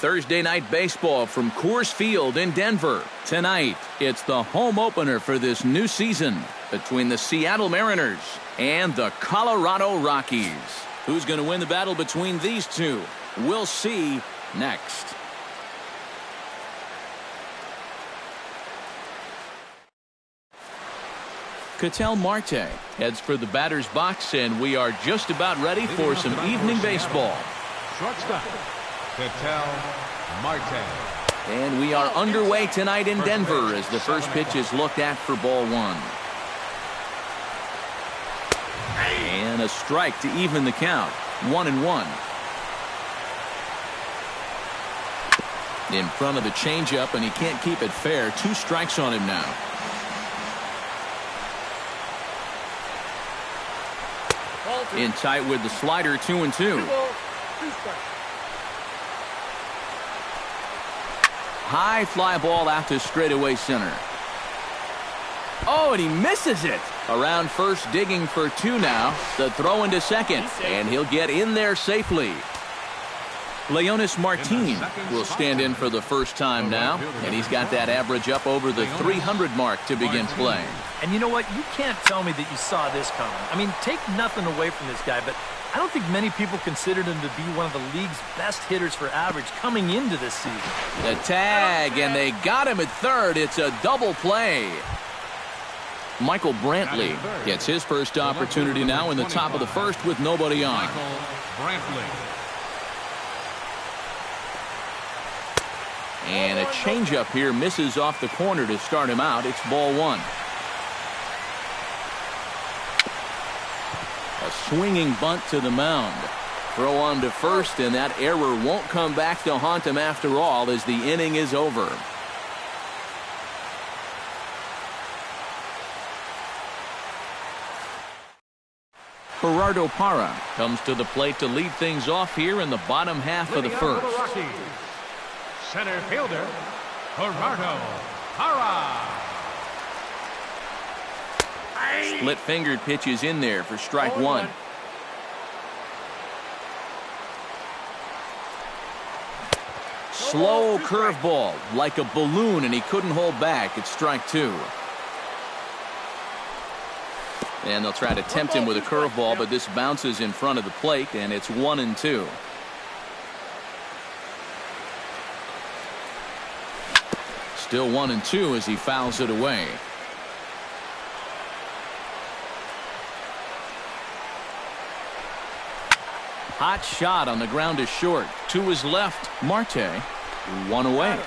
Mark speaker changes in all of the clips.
Speaker 1: Thursday night baseball from Coors Field in Denver. Tonight, it's the home opener for this new season between the Seattle Mariners and the Colorado Rockies. Who's going to win the battle between these two? We'll see next. Ketel Marte heads for the batter's box, and we are just about ready for some evening baseball.
Speaker 2: Shortstop, Ketel Marte.
Speaker 1: And we are underway tonight in Denver as the first pitch is looked at for ball one. And a strike to even the count. 1-1. In front of the changeup, and he can't keep it fair. 2 strikes on him now. In tight with the slider, 2-2. High fly ball out to straightaway center. Oh, and he misses it. Around first, digging for 2 now. The throw into second, and he'll get in there safely. Leonis Martin will stand in for the first time now, and he's got that average up over the 300 mark to begin play.
Speaker 3: And you know what? You can't tell me that you saw this coming. I mean, take nothing away from this guy, but I don't think many people considered him to be one of the league's best hitters for average coming into this season.
Speaker 1: The tag, and they got him at third. It's a double play. Michael Brantley gets his first opportunity now in the top of the first with nobody on. And a changeup here misses off the corner to start him out. It's ball one. A swinging bunt to the mound. Throw on to first, and that error won't come back to haunt him after all as the inning is over. Gerardo Parra comes to the plate to lead things off here in the bottom half of the first.
Speaker 2: Center fielder, Gerardo Parra.
Speaker 1: Split-fingered pitch is in there for strike one. Slow curveball, like a balloon, and he couldn't hold back. It's strike 2. And they'll try to tempt him with a curveball, but this bounces in front of the plate, and it's 1-2. Still 1-2 as he fouls it away. Hot shot on the ground is short. To his left, Marte. 1 away.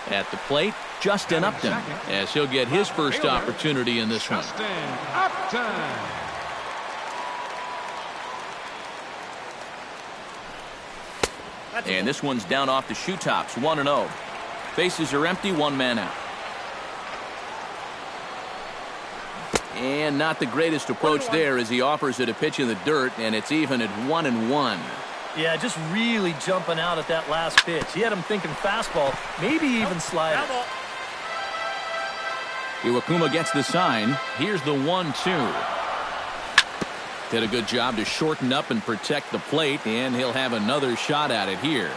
Speaker 1: At the plate, Justin Upton, as he'll get his first opportunity in this one. And this one's down off the shoe tops, 1-0. Bases are empty, 1 man out. And not the greatest approach there as he offers it a pitch in the dirt, and it's even at 1-1.
Speaker 3: Yeah, just really jumping out at that last pitch. He had him thinking fastball, maybe even slider.
Speaker 1: Iwakuma gets the sign. Here's the 1-2. Did a good job to shorten up and protect the plate, and he'll have another shot at it here.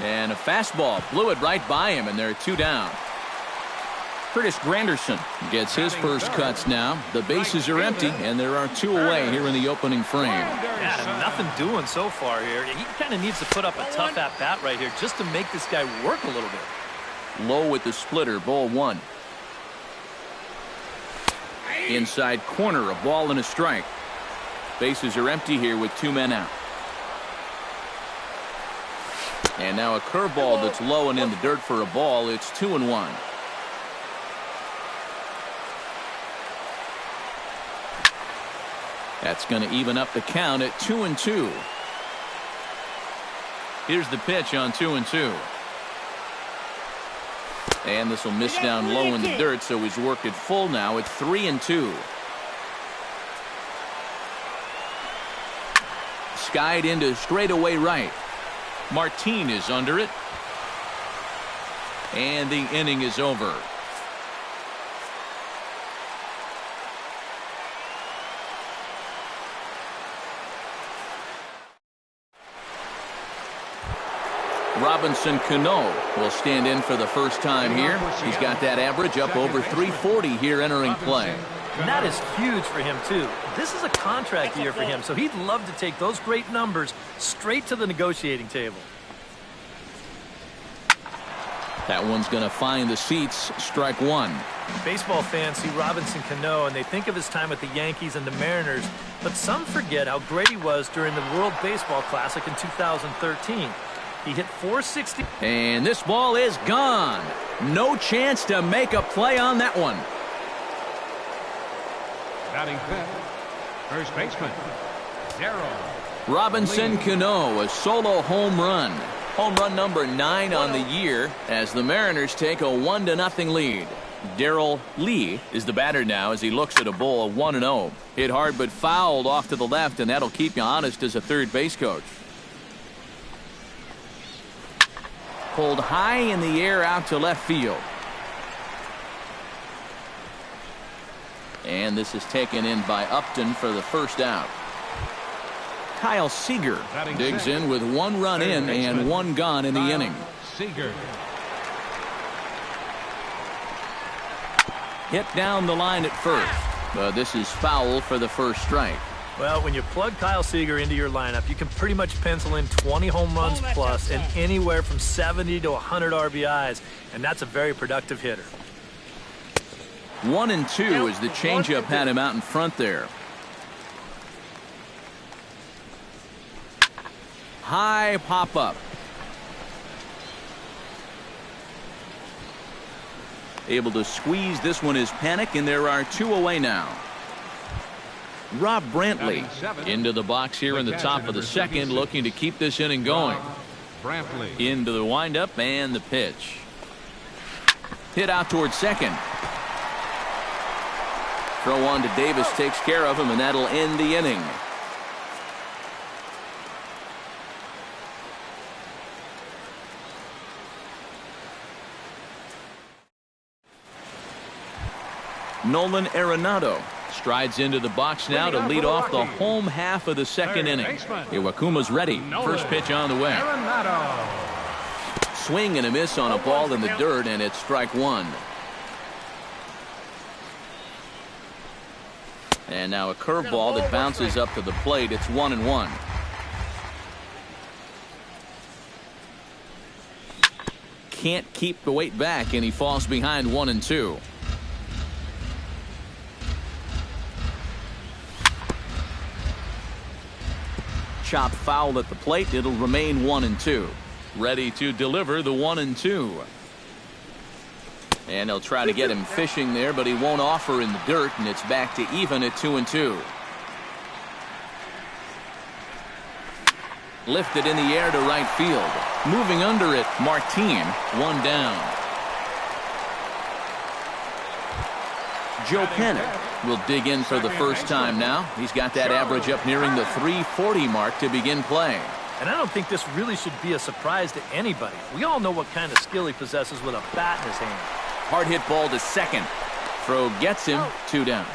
Speaker 1: And a fastball blew it right by him, and there are 2 down. Curtis Granderson gets his first cuts now. The bases are empty, and there are 2 away here in the opening frame.
Speaker 3: Yeah, nothing doing so far here. He kind of needs to put up a tough at-bat right here just to make this guy work a little bit.
Speaker 1: Low with the splitter, ball 1. Inside corner, a ball and a strike. Bases are empty here with 2 men out. And now a curveball that's low and in the dirt for a ball. It's 2-1. That's going to even up the count at 2-2. Here's the pitch on 2-2. And this will miss down low in the dirt, so he's worked it full now at 3-2. Skied into straightaway right. Martin is under it. And the inning is over. Robinson Cano will stand in for the first time here. He's got that average up over 340 here entering play.
Speaker 3: And that is huge for him, too. This is a contract year for him, so he'd love to take those great numbers straight to the negotiating table.
Speaker 1: That one's going to find the seats. Strike one.
Speaker 3: Baseball fans see Robinson Cano, and they think of his time with the Yankees and the Mariners, but some forget how great he was during the World Baseball Classic in 2013. He hit .460.
Speaker 1: And this ball is gone. No chance to make a play on that one.
Speaker 2: Batting fifth, first baseman, Darryl
Speaker 1: Robinson Cano, a solo home run. Home run number 9 on the year as the Mariners take a 1-0 lead. Darryl Lee is the batter now as he looks at a bowl of 1-0. Hit hard but fouled off to the left, and that'll keep you honest as a third base coach. Pulled high in the air out to left field. And this is taken in by Upton for the first out. Kyle Seager digs in with 1 run in and 1 gone in the inning.
Speaker 2: Seager.
Speaker 1: Hit down the line at first, but this is foul for the first strike.
Speaker 3: Well, when you plug Kyle Seager into your lineup, you can pretty much pencil in 20 home runs plus and anywhere from 70 to 100 RBIs, and that's a very productive hitter.
Speaker 1: 1-2 as the changeup had him out in front there. High pop up. Able to squeeze this one is Panic, and there are 2 away now. Rob Brantley into the box here in the top of the second, looking to keep this inning going. Into the windup and the pitch. Hit out towards second. Throw on to Davis takes care of him, and that'll end the inning. Nolan Arenado strides into the box now to lead off the home half of the second inning. Iwakuma's ready. First pitch on the way. Swing and a miss on a ball in the dirt, and it's strike one. And now a curveball that bounces up to the plate. It's 1-1. Can't keep the weight back, and he falls behind 1-2. Chop foul at the plate. It'll remain 1-2. Ready to deliver the 1-2. And they'll try to get him fishing there, but he won't offer in the dirt, and it's back to even at 2-2. Lifted in the air to right field. Moving under it, Martin, 1 down. Joe Panic will dig in for the first time now. He's got that average up nearing the 340 mark to begin play.
Speaker 3: And I don't think this really should be a surprise to anybody. We all know what kind of skill he possesses with a bat in his hand.
Speaker 1: Hard hit ball to second. Throw gets him, 2 down.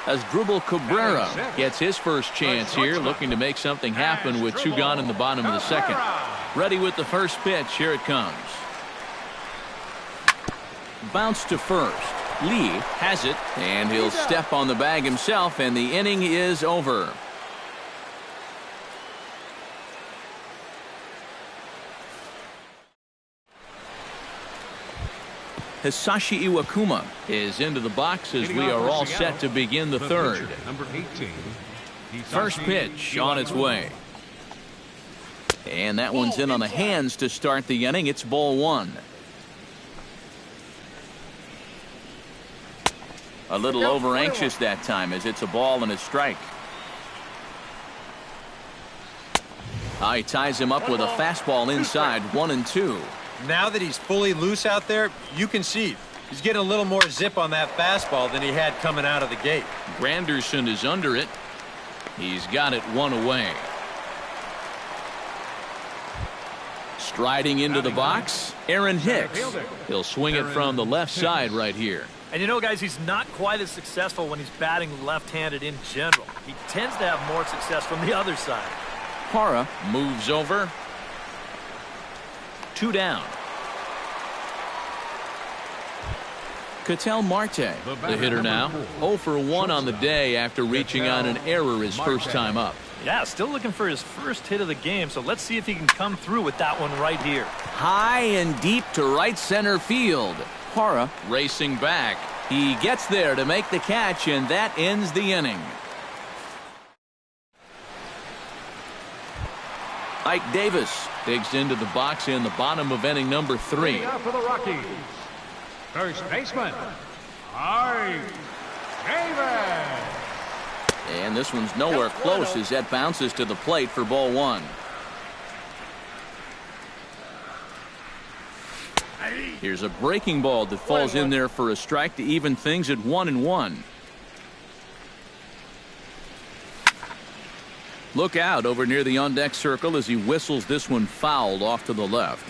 Speaker 1: As Dribble Cabrera gets his first chance here, looking to make something happen with 2 gone in the bottom of the second. Ready with the first pitch. Here it comes. Bounce to first. Lee has it, and he'll step on the bag himself, and the inning is over. Hisashi Iwakuma is into the box as we are all set to begin the third.
Speaker 2: Number 18.
Speaker 1: First pitch on its way. And that one's in on the hands to start the inning. It's ball 1. A little over anxious that time as it's a ball and a strike. He ties him up with a fastball inside, 1-2.
Speaker 4: Now that he's fully loose out there, you can see he's getting a little more zip on that fastball than he had coming out of the gate.
Speaker 1: Granderson is under it. He's got it 1 away. Striding into the box, Aaron Hicks. He'll swing it from the left side right here.
Speaker 3: And you know, guys, he's not quite as successful when he's batting left-handed in general. He tends to have more success from the other side.
Speaker 1: Para moves over. 2 down. Ketel Marte, the hitter now. 0 for 1 on the day after reaching on an error his first time up.
Speaker 3: Yeah, still looking for his first hit of the game, so let's see if he can come through with that one right here.
Speaker 1: High and deep to right center field. Para racing back. He gets there to make the catch, and that ends the inning. Ike Davis digs into the box in the bottom of inning number 3.
Speaker 2: Now for the Rockies, first baseman, Ike Davis.
Speaker 1: And this one's nowhere close as that bounces to the plate for ball 1. Here's a breaking ball that falls in there for a strike to even things at 1-1. Look out over near the on-deck circle as he whistles this one fouled off to the left.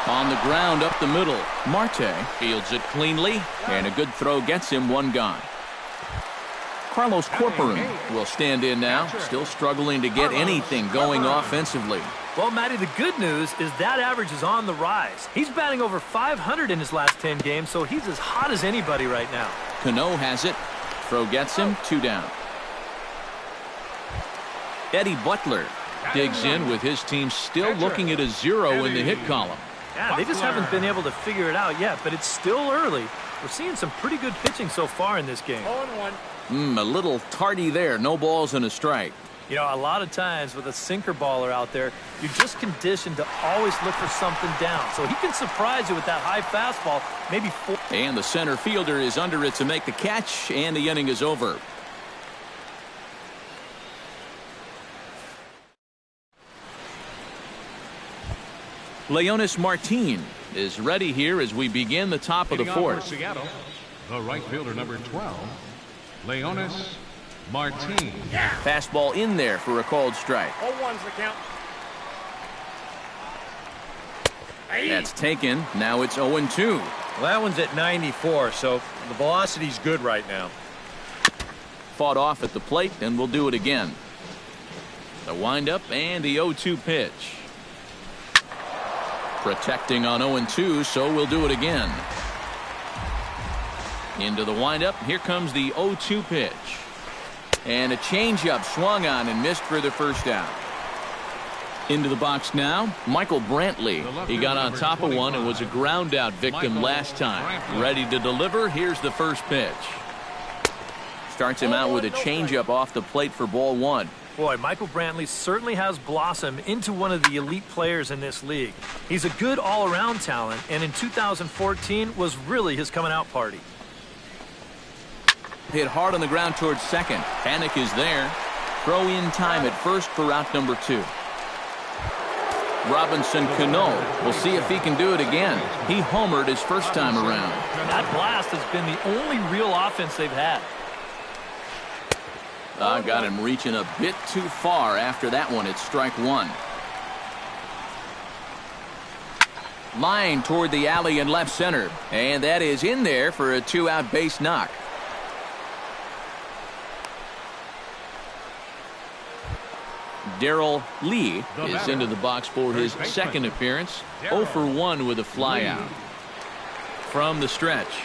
Speaker 1: On the ground up the middle. Marte fields it cleanly, and a good throw gets him 1 gone. Carlos Corporon will stand in now, still struggling to get anything going offensively.
Speaker 3: Well, Matty, the good news is that average is on the rise. He's batting over 500 in his last 10 games, so he's as hot as anybody right now.
Speaker 1: Cano has it. Throw gets him 2 down. Eddie Butler digs in with his team still looking at a 0 in the hit column.
Speaker 3: Yeah, they just haven't been able to figure it out yet, but it's still early. We're seeing some pretty good pitching so far in this game.
Speaker 1: A little tardy there. No balls and a strike.
Speaker 3: You know, a lot of times with a sinker baller out there, you're just conditioned to always look for something down. So he can surprise you with that high fastball, maybe 4.
Speaker 1: And the center fielder is under it to make the catch, and the inning is over. Leonis Martin is ready here as we begin the top of the 4th.
Speaker 2: Seattle, the right fielder number 12, Leonis Martin.
Speaker 1: Fastball in there for a called strike.
Speaker 5: 0-1's the count.
Speaker 1: That's taken. Now it's 0-2.
Speaker 4: Well, that one's at 94, so the velocity's good right now.
Speaker 1: Fought off at the plate, and we'll do it again. The windup and the 0-2 pitch. Protecting on 0-2, so we'll do it again. Into the windup. Here comes the 0-2 pitch. And a changeup swung on and missed for the first out. Into the box now, Michael Brantley. He got on top of one and was a ground out victim last time. Ready to deliver. Here's the first pitch. Starts him out with a changeup off the plate for ball 1.
Speaker 3: Boy, Michael Brantley certainly has blossomed into one of the elite players in this league. He's a good all-around talent, and in 2014 was really his coming out party.
Speaker 1: Hit hard on the ground towards second. Panic is there. Throw in time at first for out number 2. Robinson Cano will see if he can do it again. He homered his first time around.
Speaker 3: That blast has been the only real offense they've had.
Speaker 1: Got him reaching a bit too far after that one. It's strike 1. Line toward the alley in left center. And that is in there for a 2-out base knock. Darrell Lee is into the box for his second appearance. 0 for 1 with a flyout. From the stretch.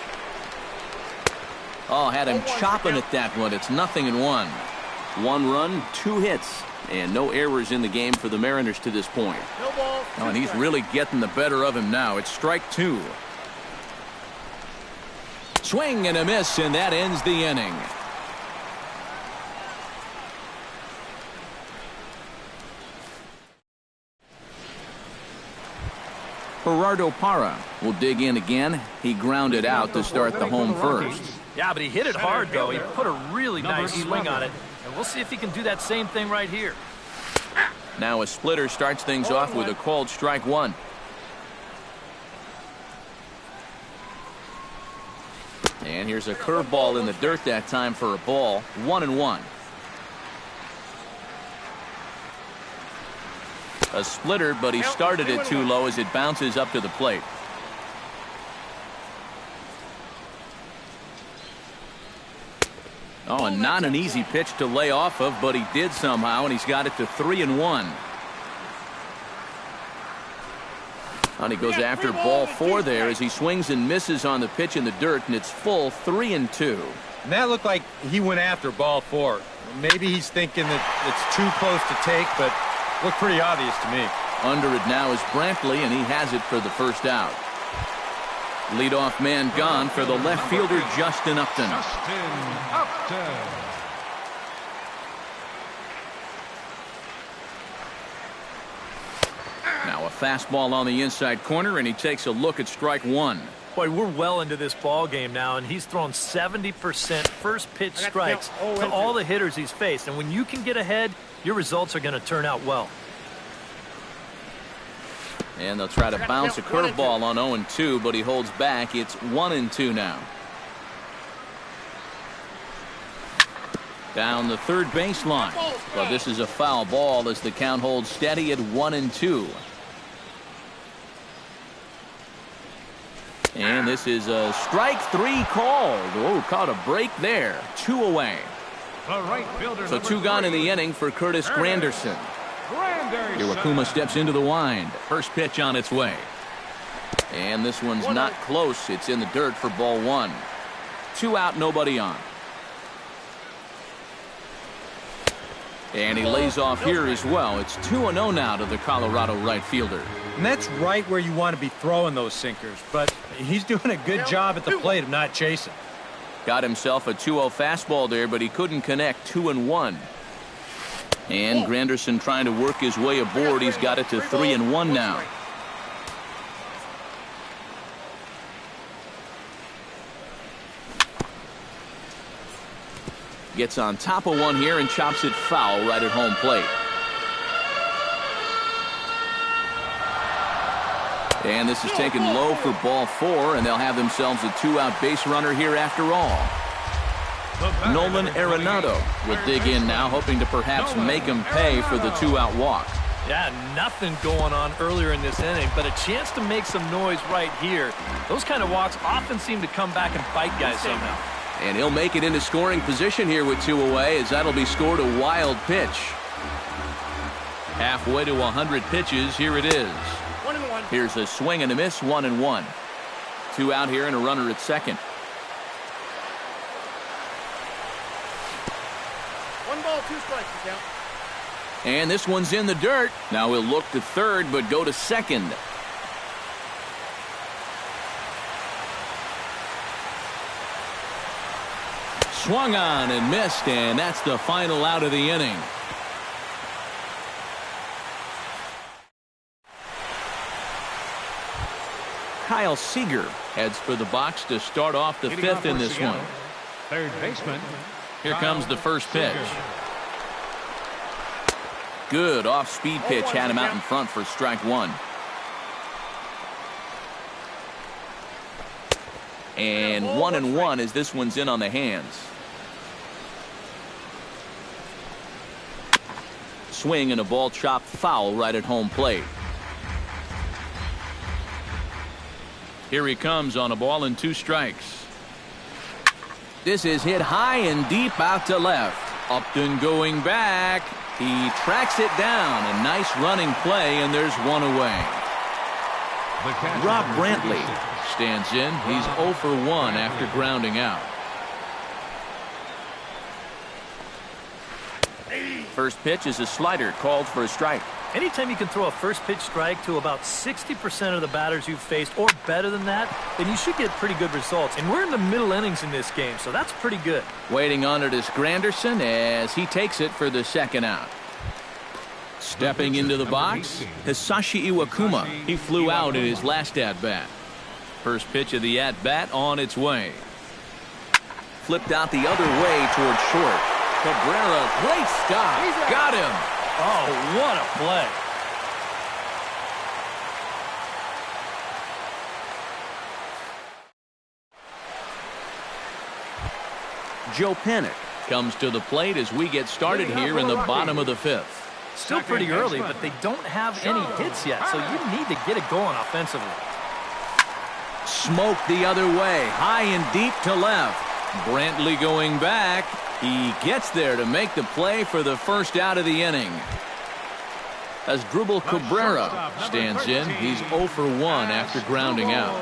Speaker 1: Oh, had him chopping at that one. It's 0-1. 1 run, 2 hits, and no errors in the game for the Mariners to this point. Oh, and he's really getting the better of him now. It's strike 2. Swing and a miss, and that ends the inning. Gerardo Parra will dig in again. He grounded out to start the home first.
Speaker 3: Yeah, but he hit it hard, though. He put a really nice swing on it. And we'll see if he can do that same thing right here.
Speaker 1: Now a splitter starts things off with a called strike 1. And here's a curveball in the dirt that time for a ball. 1-1. A splitter, but he started it too low as it bounces up to the plate. Oh, and not an easy pitch to lay off of, but he did somehow, and he's got it to 3-1. And he goes after ball 4 there as he swings and misses on the pitch in the dirt, and it's full 3-2.
Speaker 4: And that looked like he went after ball 4. Maybe he's thinking that it's too close to take, but looked pretty obvious to me.
Speaker 1: Under it now is Brantley, and he has it for the first out. Leadoff man gone for the left fielder, Justin Upton. Now a fastball on the inside corner, and he takes a look at strike 1.
Speaker 3: Boy, we're well into this ball game now, and he's thrown 70% first pitch strikes to all the hitters he's faced. And when you can get ahead, your results are going to turn out well.
Speaker 1: And they'll try to bounce a curveball on 0-2, but he holds back. It's 1-2 now. Down the third baseline. Well, this is a foul ball as the count holds steady at 1-2. And this is a strike 3 called. Oh, caught a break there. 2 away. So 2 gone in the inning for Curtis Granderson. Iwakuma steps into the wind. First pitch on its way. And this one's not close. It's in the dirt for ball 1. 2 out, nobody on. And he lays off here as well. It's 2-0 now to the Colorado right fielder.
Speaker 4: And that's right where you want to be throwing those sinkers, but he's doing a good job at the plate of not chasing.
Speaker 1: Got himself a 2-0 fastball there, but he couldn't connect. 2-1. And Granderson trying to work his way aboard. He's got it to 3-1 now. Gets on top of one here and chops it foul right at home plate. And this is taken low for ball 4, and they'll have themselves a 2-out base runner here after all. Nolan Arenado will dig in now, hoping to perhaps make him pay for the 2-out walk.
Speaker 3: Yeah, nothing going on earlier in this inning, but a chance to make some noise right here. Those kind of walks often seem to come back and bite guys somehow.
Speaker 1: And he'll make it into scoring position here with 2 away, as that'll be scored a wild pitch. Halfway to 100 pitches, here it is.
Speaker 5: 1-1.
Speaker 1: Here's a swing and a miss, 1-1. 2 out here and a runner at second.
Speaker 5: 1 ball, 2 strikes, count.
Speaker 1: And this one's in the dirt. Now he'll look to third, but go to second. Swung on and missed, and that's the final out of the inning. Kyle Seager heads for the box to start off the 5th in this one.
Speaker 2: Third baseman.
Speaker 1: Here comes the first pitch. Good off-speed pitch had him out in front for strike 1. And 1-1 as this one's in on the hands. Swing and a ball chopped foul right at home plate. Here he comes on a ball and 2 strikes. This is hit high and deep out to left. Upton going back. He tracks it down. A nice running play, and there's 1 away. Rob Brantley stands in. He's 0 for 1 after grounding out. First pitch is a slider called for a strike.
Speaker 3: Anytime you can throw a first pitch strike to about 60% of the batters you've faced or better than that, then you should get pretty good results. And we're in the middle innings in this game, so that's pretty good.
Speaker 1: Waiting on it is Granderson as he takes it for the 2nd out. Stepping into the box, Hisashi Iwakuma. He flew out in his last at-bat. First pitch of the at-bat on its way. Flipped out the other way toward short. Cabrera, great stop. Got him.
Speaker 3: Oh, what a play.
Speaker 1: Joe Panik comes to the plate as we get started here in the bottom of the 5th.
Speaker 3: Still pretty early, but they don't have any hits yet, so you need to get it going offensively.
Speaker 1: Smoked the other way, high and deep to left. Brantley going back. He gets there to make the play for the first out of the inning. As Drupal Cabrera stands in, he's 0 for 1 after grounding out.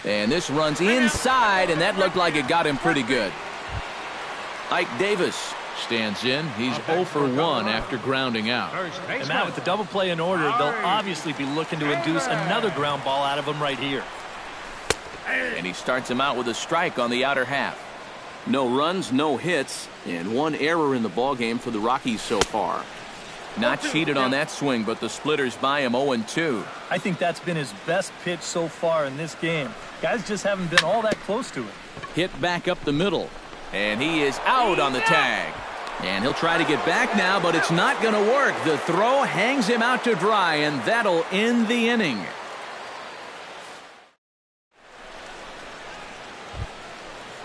Speaker 1: And this runs inside, and that looked like it got him pretty good. Ike Davis stands in. He's 0 for 1 after grounding out.
Speaker 3: And Matt, with the double play in order, they'll obviously be looking to induce another ground ball out of him right here.
Speaker 1: And he starts him out with a strike on the outer half. No runs, no hits, and 1 error in the ballgame for the Rockies so far. Not cheated on that swing, but the splitters by him 0-2.
Speaker 3: I think that's been his best pitch so far in this game. Guys just haven't been all that close to it.
Speaker 1: Hit back up the middle, and he is out on the tag. And he'll try to get back now, but it's not going to work. The throw hangs him out to dry, and that'll end the inning.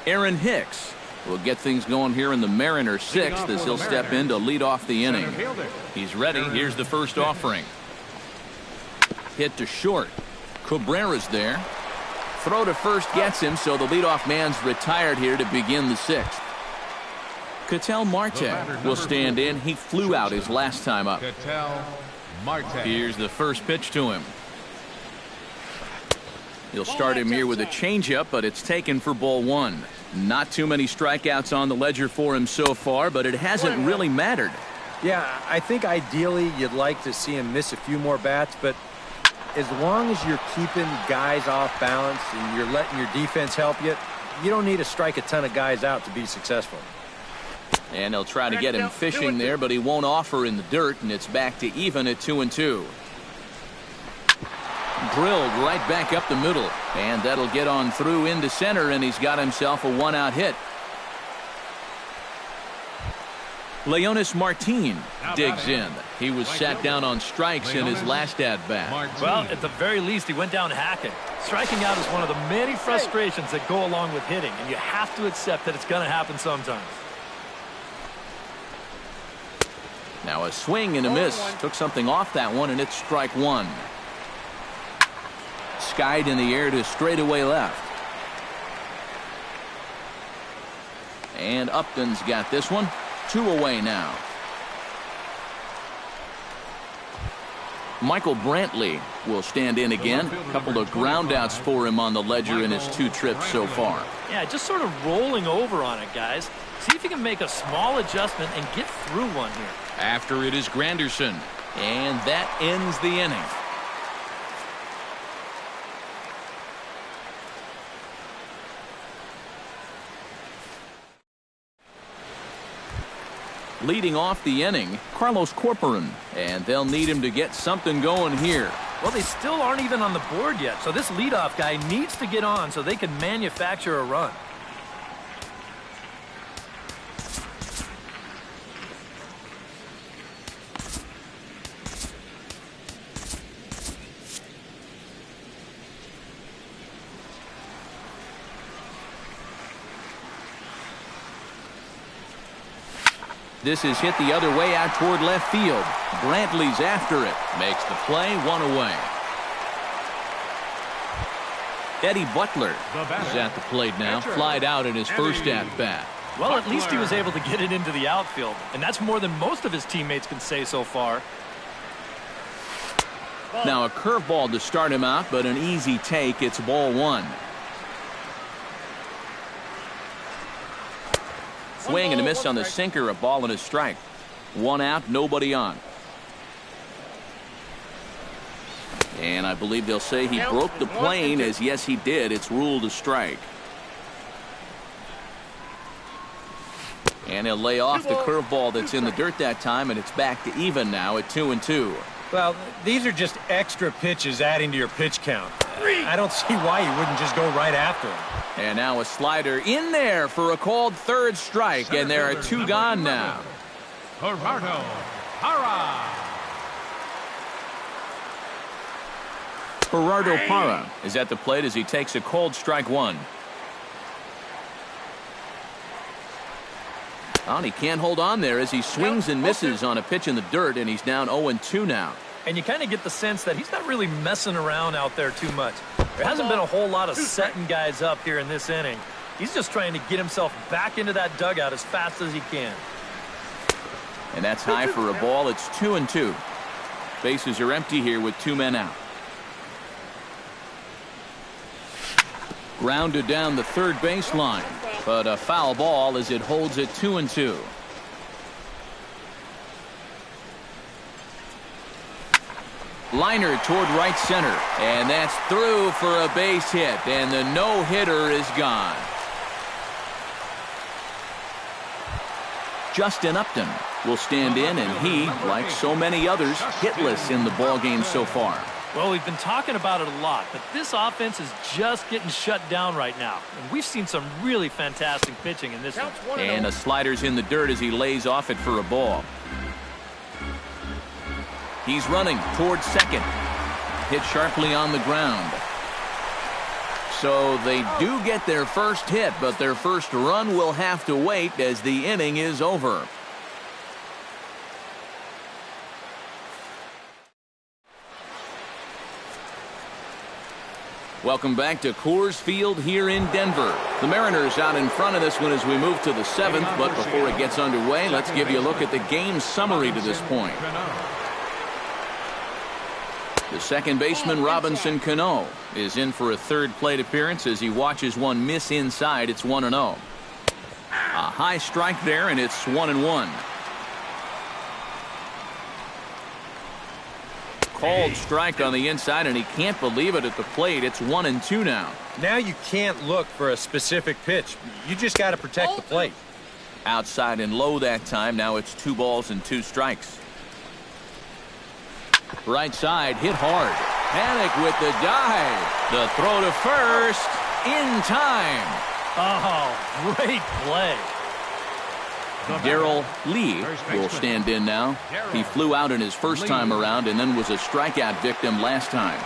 Speaker 1: Aaron Hicks will get things going here in the Mariners' 6th as he'll step in to lead off the inning. He's ready. Here's the first offering. Hit to short. Cabrera's there. Throw to first gets him, so the leadoff man's retired here to begin the 6th. Ketel Marte will stand in. He flew out his last time up. Here's the first pitch to him. He'll start him here with a changeup, but it's taken for ball 1. Not too many strikeouts on the ledger for him so far, but it hasn't really mattered.
Speaker 4: Yeah, I think ideally you'd like to see him miss a few more bats, but as long as you're keeping guys off balance and you're letting your defense help you, you don't need to strike a ton of guys out to be successful.
Speaker 1: And they'll try to get him fishing there, but he won't offer in the dirt, and it's back to even at 2-2. Drilled right back up the middle, and that'll get on through into center, and he's got himself a 1-out hit. Leonis Martin digs in. He was sat down on strikes in his last at-bat.
Speaker 3: Well, at the very least, he went down hacking. Striking out is one of the many frustrations that go along with hitting, and you have to accept that it's going to happen sometimes.
Speaker 1: Now a swing and a miss. Took something off that one, and it's strike 1. Skied in the air to straightaway left. And Upton's got this one. 2 away now. Michael Brantley will stand in again. A couple of groundouts for him on the ledger in his 2 trips so far.
Speaker 3: Yeah, just sort of rolling over on it, guys. See if you can make a small adjustment and get through one here.
Speaker 1: After it is Granderson. And that ends the inning. Leading off the inning, Carlos Corporan, and they'll need him to get something going here.
Speaker 3: Well, they still aren't even on the board yet, so this leadoff guy needs to get on so they can manufacture a run.
Speaker 1: This is hit the other way out toward left field. Brantley's after it. Makes the play, 1 away. Eddie Butler is at the plate now. Flied out in his first at-bat.
Speaker 3: Well, at least he was able to get it into the outfield, and that's more than most of his teammates can say so far.
Speaker 1: Now a curveball to start him out, but an easy take. It's ball 1. Swing and a miss on the sinker, a ball and a strike. 1 out, nobody on. And I believe they'll say he broke the plane, as yes he did. It's ruled a strike. And he'll lay off the curveball that's in the dirt that time, and it's back to even now at 2-2.
Speaker 4: Well, these are just extra pitches adding to your pitch count. I don't see why you wouldn't just go right after him.
Speaker 1: And now a slider in there for a called third strike, and there are 2 gone now.
Speaker 2: Gerardo Parra.
Speaker 1: Gerardo Parra is at the plate as he takes a called strike 1. Oh, and he can't hold on there as he swings and misses on a pitch in the dirt, and he's down 0-2 now.
Speaker 3: And you kind of get the sense that he's not really messing around out there too much. There hasn't been a whole lot of setting guys up here in this inning. He's just trying to get himself back into that dugout as fast as he can.
Speaker 1: And that's high for a ball. It's 2-2. Bases are empty here with 2 men out. Grounded down the third baseline, but a foul ball as it holds it 2-2. Liner toward right center, and that's through for a base hit, and the no-hitter is gone. Justin Upton will stand in, and he, like so many others, hitless in the ballgame so far.
Speaker 3: Well, we've been talking about it a lot, but this offense is just getting shut down right now. And we've seen some really fantastic pitching in this one.
Speaker 1: And a slider's in the dirt as he lays off it for a ball. He's running towards second. Hit sharply on the ground. So they do get their first hit, but their first run will have to wait as the inning is over. Welcome back to Coors Field here in Denver. The Mariners out in front of this one as we move to the 7th, but before it gets underway, let's give you a look at the game summary to this point. The second baseman, Robinson Cano, is in for a third plate appearance as he watches one miss inside. It's 1-0. A high strike there, and it's 1-1. Called strike on the inside, and he can't believe it at the plate. It's 1-2 now.
Speaker 4: Now you can't look for a specific pitch. You just got to protect the plate.
Speaker 1: Outside and low that time. Now it's 2 balls and 2 strikes. Right side hit hard. Panic with the dive. The throw to first in time.
Speaker 3: Oh, great play.
Speaker 1: Darrell Lee will stand in now. He flew out in his first time around and then was a strikeout victim last time.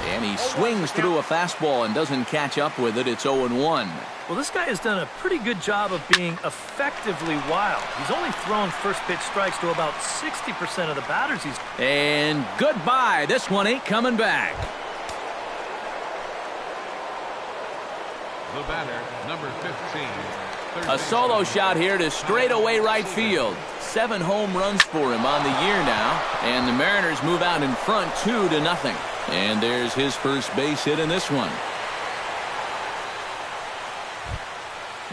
Speaker 1: And he swings through a fastball and doesn't catch up with it. It's 0-1.
Speaker 3: Well, this guy has done a pretty good job of being effectively wild. He's only thrown first pitch strikes to about 60% of the batters he's...
Speaker 1: And goodbye. This one ain't coming back.
Speaker 2: The batter, number 15.
Speaker 1: A solo shot here to straightaway right field. 7 home runs for him on the year now. And the Mariners move out in front 2-0. And there's his first base hit in this one.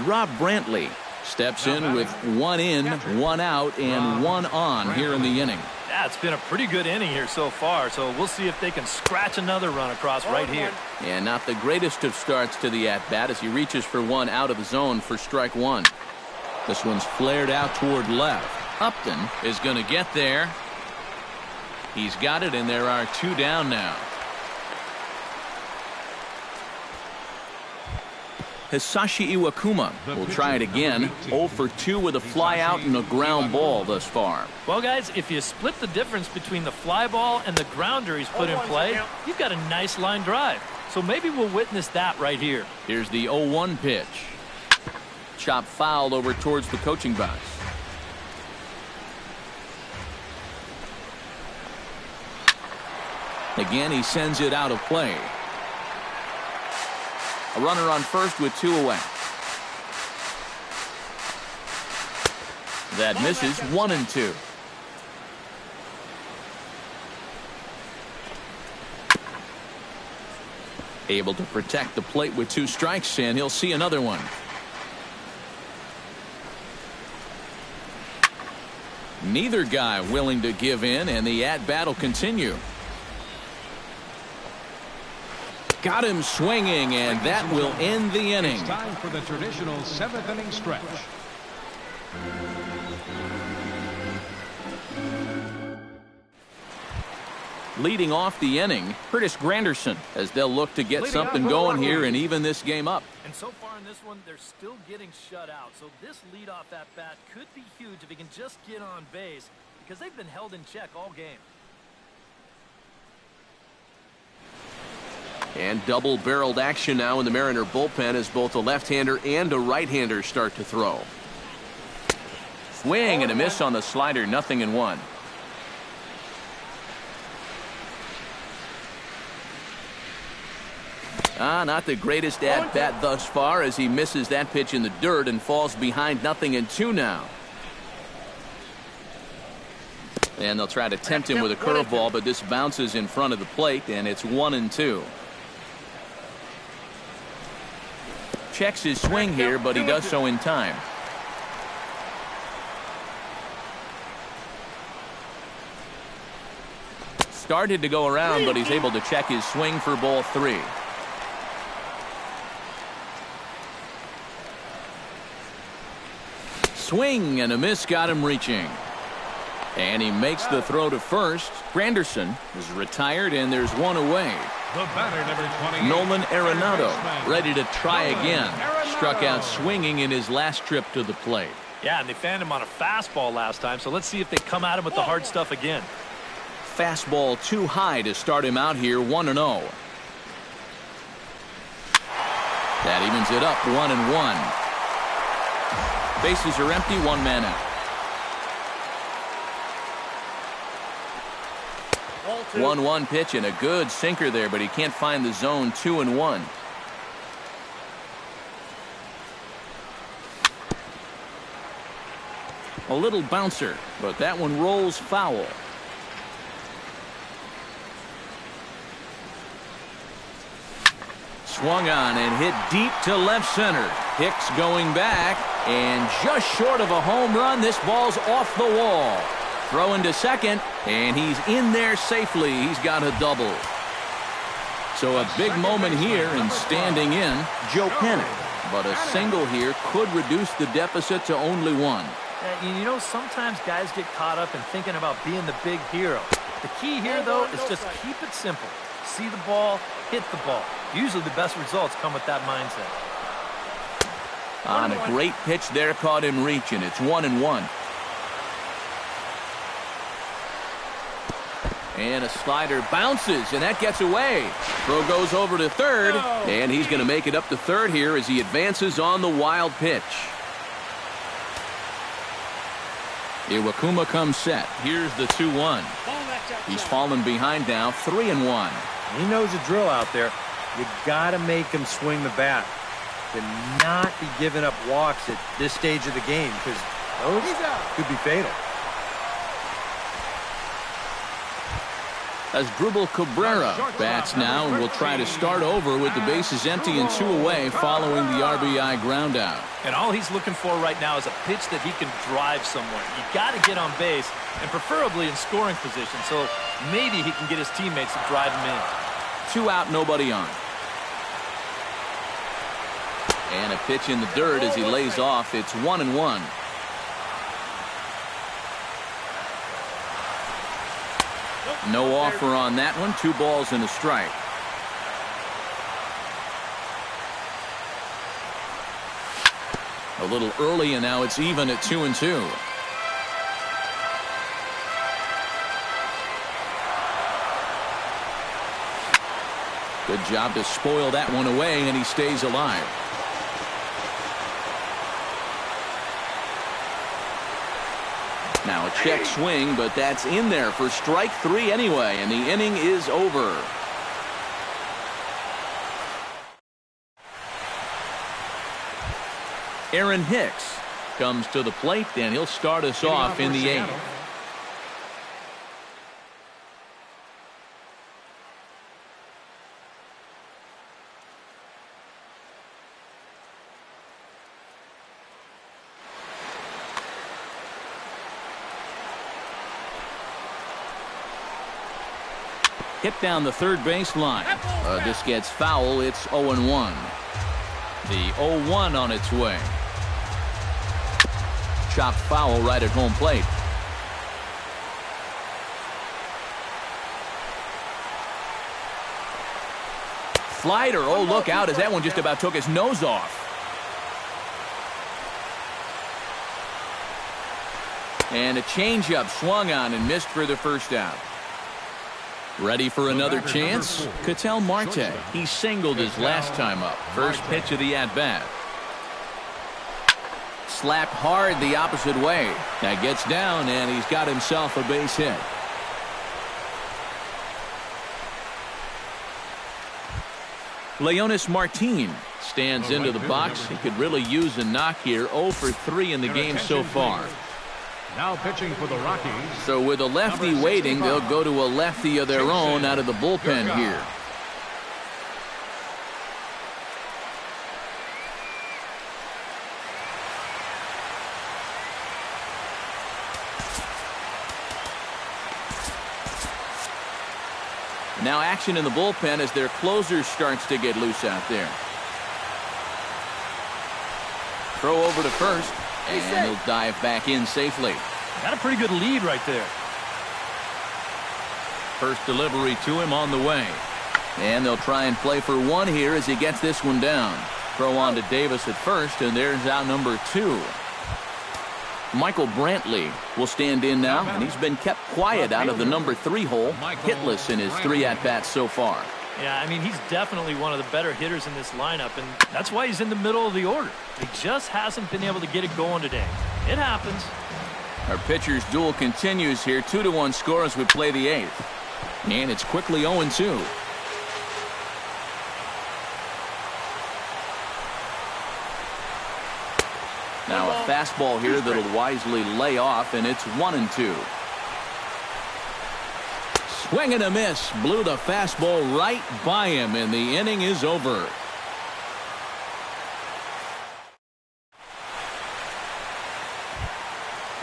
Speaker 1: Rob Brantley steps in with 1 in, 1 out, and 1 on here in the inning.
Speaker 3: Yeah, it's been a pretty good inning here so far, so we'll see if they can scratch another run across right here.
Speaker 1: And not the greatest of starts to the at-bat as he reaches for one out of the zone for strike 1. This one's flared out toward left. Upton is going to get there. He's got it, and there are 2 down now. Hisashi Iwakuma will try it again. 0 for 2 with a fly out and a ground ball thus far.
Speaker 3: Well, guys, if you split the difference between the fly ball and the grounder he's put in play, you've got a nice line drive. So maybe we'll witness that right here.
Speaker 1: Here's the 0-1 pitch. Chop fouled over towards the coaching box. Again, he sends it out of play. A runner on first with 2 away. That misses. 1-2. Able to protect the plate with 2 strikes, and he'll see another one. Neither guy willing to give in, and the at-bat will continue. Got him swinging, and that will end the inning.
Speaker 2: It's time for the traditional 7th inning stretch.
Speaker 1: Leading off the inning, Curtis Granderson, as they'll look to get something going here and even this game up.
Speaker 3: And so far in this one, they're still getting shut out. So this leadoff at bat could be huge if he can just get on base, because they've been held in check all game.
Speaker 1: And double-barreled action now in the Mariner bullpen as both a left-hander and a right-hander start to throw. Swing and a miss on the slider, 0-1. Not the greatest at-bat thus far as he misses that pitch in the dirt and falls behind 0-2 now. And they'll try to tempt him with a curveball, but this bounces in front of the plate, and it's 1-2. Checks his swing here, but he does so in time. Started to go around, but he's able to check his swing for ball 3. Swing and a miss got him reaching. And he makes the throw to first. Granderson is retired, and there's one away.
Speaker 2: The batter, number 20.
Speaker 1: Nolan Arenado ready to try again. Struck out swinging in his last trip to the plate.
Speaker 3: Yeah, and they fanned him on a fastball last time, so let's see if they come at him with the hard stuff again.
Speaker 1: Fastball too high to start him out here, 1-0. That evens it up, 1-1. Bases are empty, one man out. 1-1 pitch and a good sinker there, but he can't find the zone. 2-1. A little bouncer, but that one rolls foul. Swung on and hit deep to left center. Hicks going back, and just short of a home run. This ball's off the wall. Throw into second, and he's in there safely. He's got a double. So a big moment here, and standing in, Joe Penick. But a single here could reduce the deficit to only 1.
Speaker 3: You know, sometimes guys get caught up in thinking about being the big hero. The key here, though, is just keep it simple. See the ball, hit the ball. Usually the best results come with that mindset.
Speaker 1: On a great pitch there, caught him reaching. It's 1-1. And a slider bounces, and that gets away. Throw goes over to third, and he's going to make it up to third here as he advances on the wild pitch. Iwakuma comes set. Here's the 2-1. He's fallen behind now, 3-1.
Speaker 4: He knows the drill out there. You got to make him swing the bat. To not be giving up walks at this stage of the game, because those could be fatal.
Speaker 1: As Dribble Cabrera bats now and will try to start over with the bases empty and 2 away following the RBI ground out.
Speaker 3: And all he's looking for right now is a pitch that he can drive somewhere. You got to get on base, and preferably in scoring position, so maybe he can get his teammates to drive him in.
Speaker 1: 2 out, nobody on. And a pitch in the dirt as he lays off. It's 1-1. No offer on that one. 2 balls and a strike. A little early, and now it's even at 2-2. Good job to spoil that one away, and he stays alive. Now a check swing, but that's in there for strike 3 anyway, and the inning is over. Aaron Hicks comes to the plate, and he'll start us off in the 8th. Hit down the third base line. This gets foul. It's 0-1. The 0-1 on its way. Chopped foul right at home plate. Slider. Oh, look out as that one just about took his nose off. And a changeup swung on and missed for the first out. Ready for another chance? Ketel Marte. He singled his last time up. First pitch of the at-bat. Slapped hard the opposite way. That gets down, and he's got himself a base hit. Leonis Martin stands into the box. He could really use a knock here. 0 for 3 in the game so far.
Speaker 2: Now pitching for the Rockies.
Speaker 1: So with a lefty waiting, they'll go to a lefty of their own out of the bullpen here. Now action in the bullpen as their closer starts to get loose out there. Throw over to first, and he'll dive back in safely.
Speaker 3: Got a pretty good lead right there.
Speaker 1: First delivery to him on the way. And they'll try and play for one here as he gets this one down. Throw on to Davis at first, and there's out number 2. Michael Brantley will stand in now, and he's been kept quiet out of the number 3 hole, hitless in his 3 at-bats so far.
Speaker 3: Yeah, I mean, he's definitely one of the better hitters in this lineup, and that's why he's in the middle of the order. He just hasn't been able to get it going today. It happens.
Speaker 1: Our pitcher's duel continues here. 2-1 score as we play the 8th. And it's quickly 0-2. Now a fastball here that'll wisely lay off, and it's 1-2. Swing and a miss. Blew the fastball right by him, and the inning is over.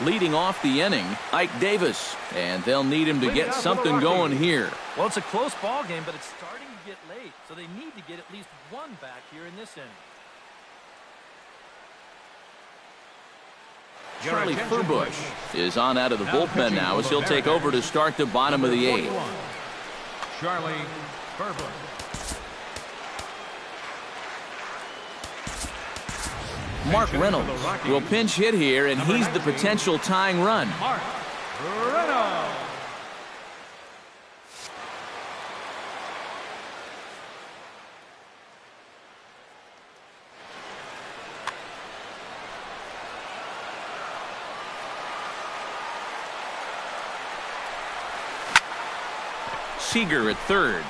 Speaker 1: Leading off the inning, Ike Davis, and they'll need him to get something going here.
Speaker 3: Well, it's a close ball game, but it's starting to get late, so they need to get at least one back here in this inning.
Speaker 1: Charlie Furbush is on out of the bullpen now as he'll take over to start the bottom of the 8th.
Speaker 2: Charlie Furbush.
Speaker 1: Mark Reynolds will pinch hit here, and he's the potential tying run.
Speaker 2: Mark Reynolds.
Speaker 1: Seager at third.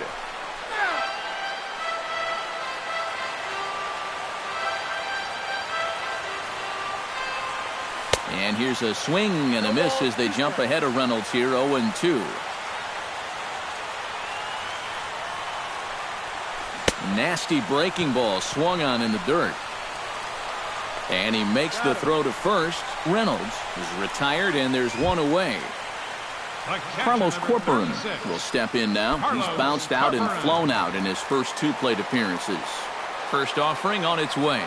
Speaker 1: And here's a swing and a miss as they jump ahead of Reynolds here, 0-2. Nasty breaking ball swung on in the dirt. And he makes the throw to first. Reynolds is retired, and there's one away. Carlos Corcoran will step in now. He's bounced out and flown out in his first 2 plate appearances. First offering on its way.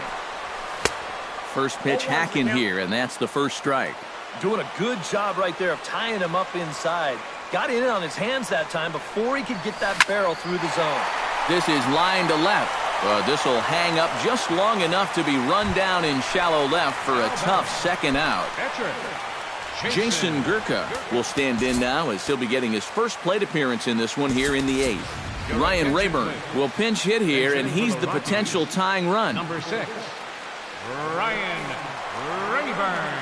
Speaker 1: First pitch hack in here, and that's the first strike.
Speaker 3: Doing a good job right there of tying him up inside. Got in on his hands that time before he could get that barrel through the zone.
Speaker 1: This is line to left. This will hang up just long enough to be run down in shallow left for a tough second out. Jason Gurka will stand in now as he'll be getting his first plate appearance in this one here in the 8th. Ryan Rayburn will pinch hit here, and he's the potential tying run.
Speaker 2: Number 6, Ryan Rayburn.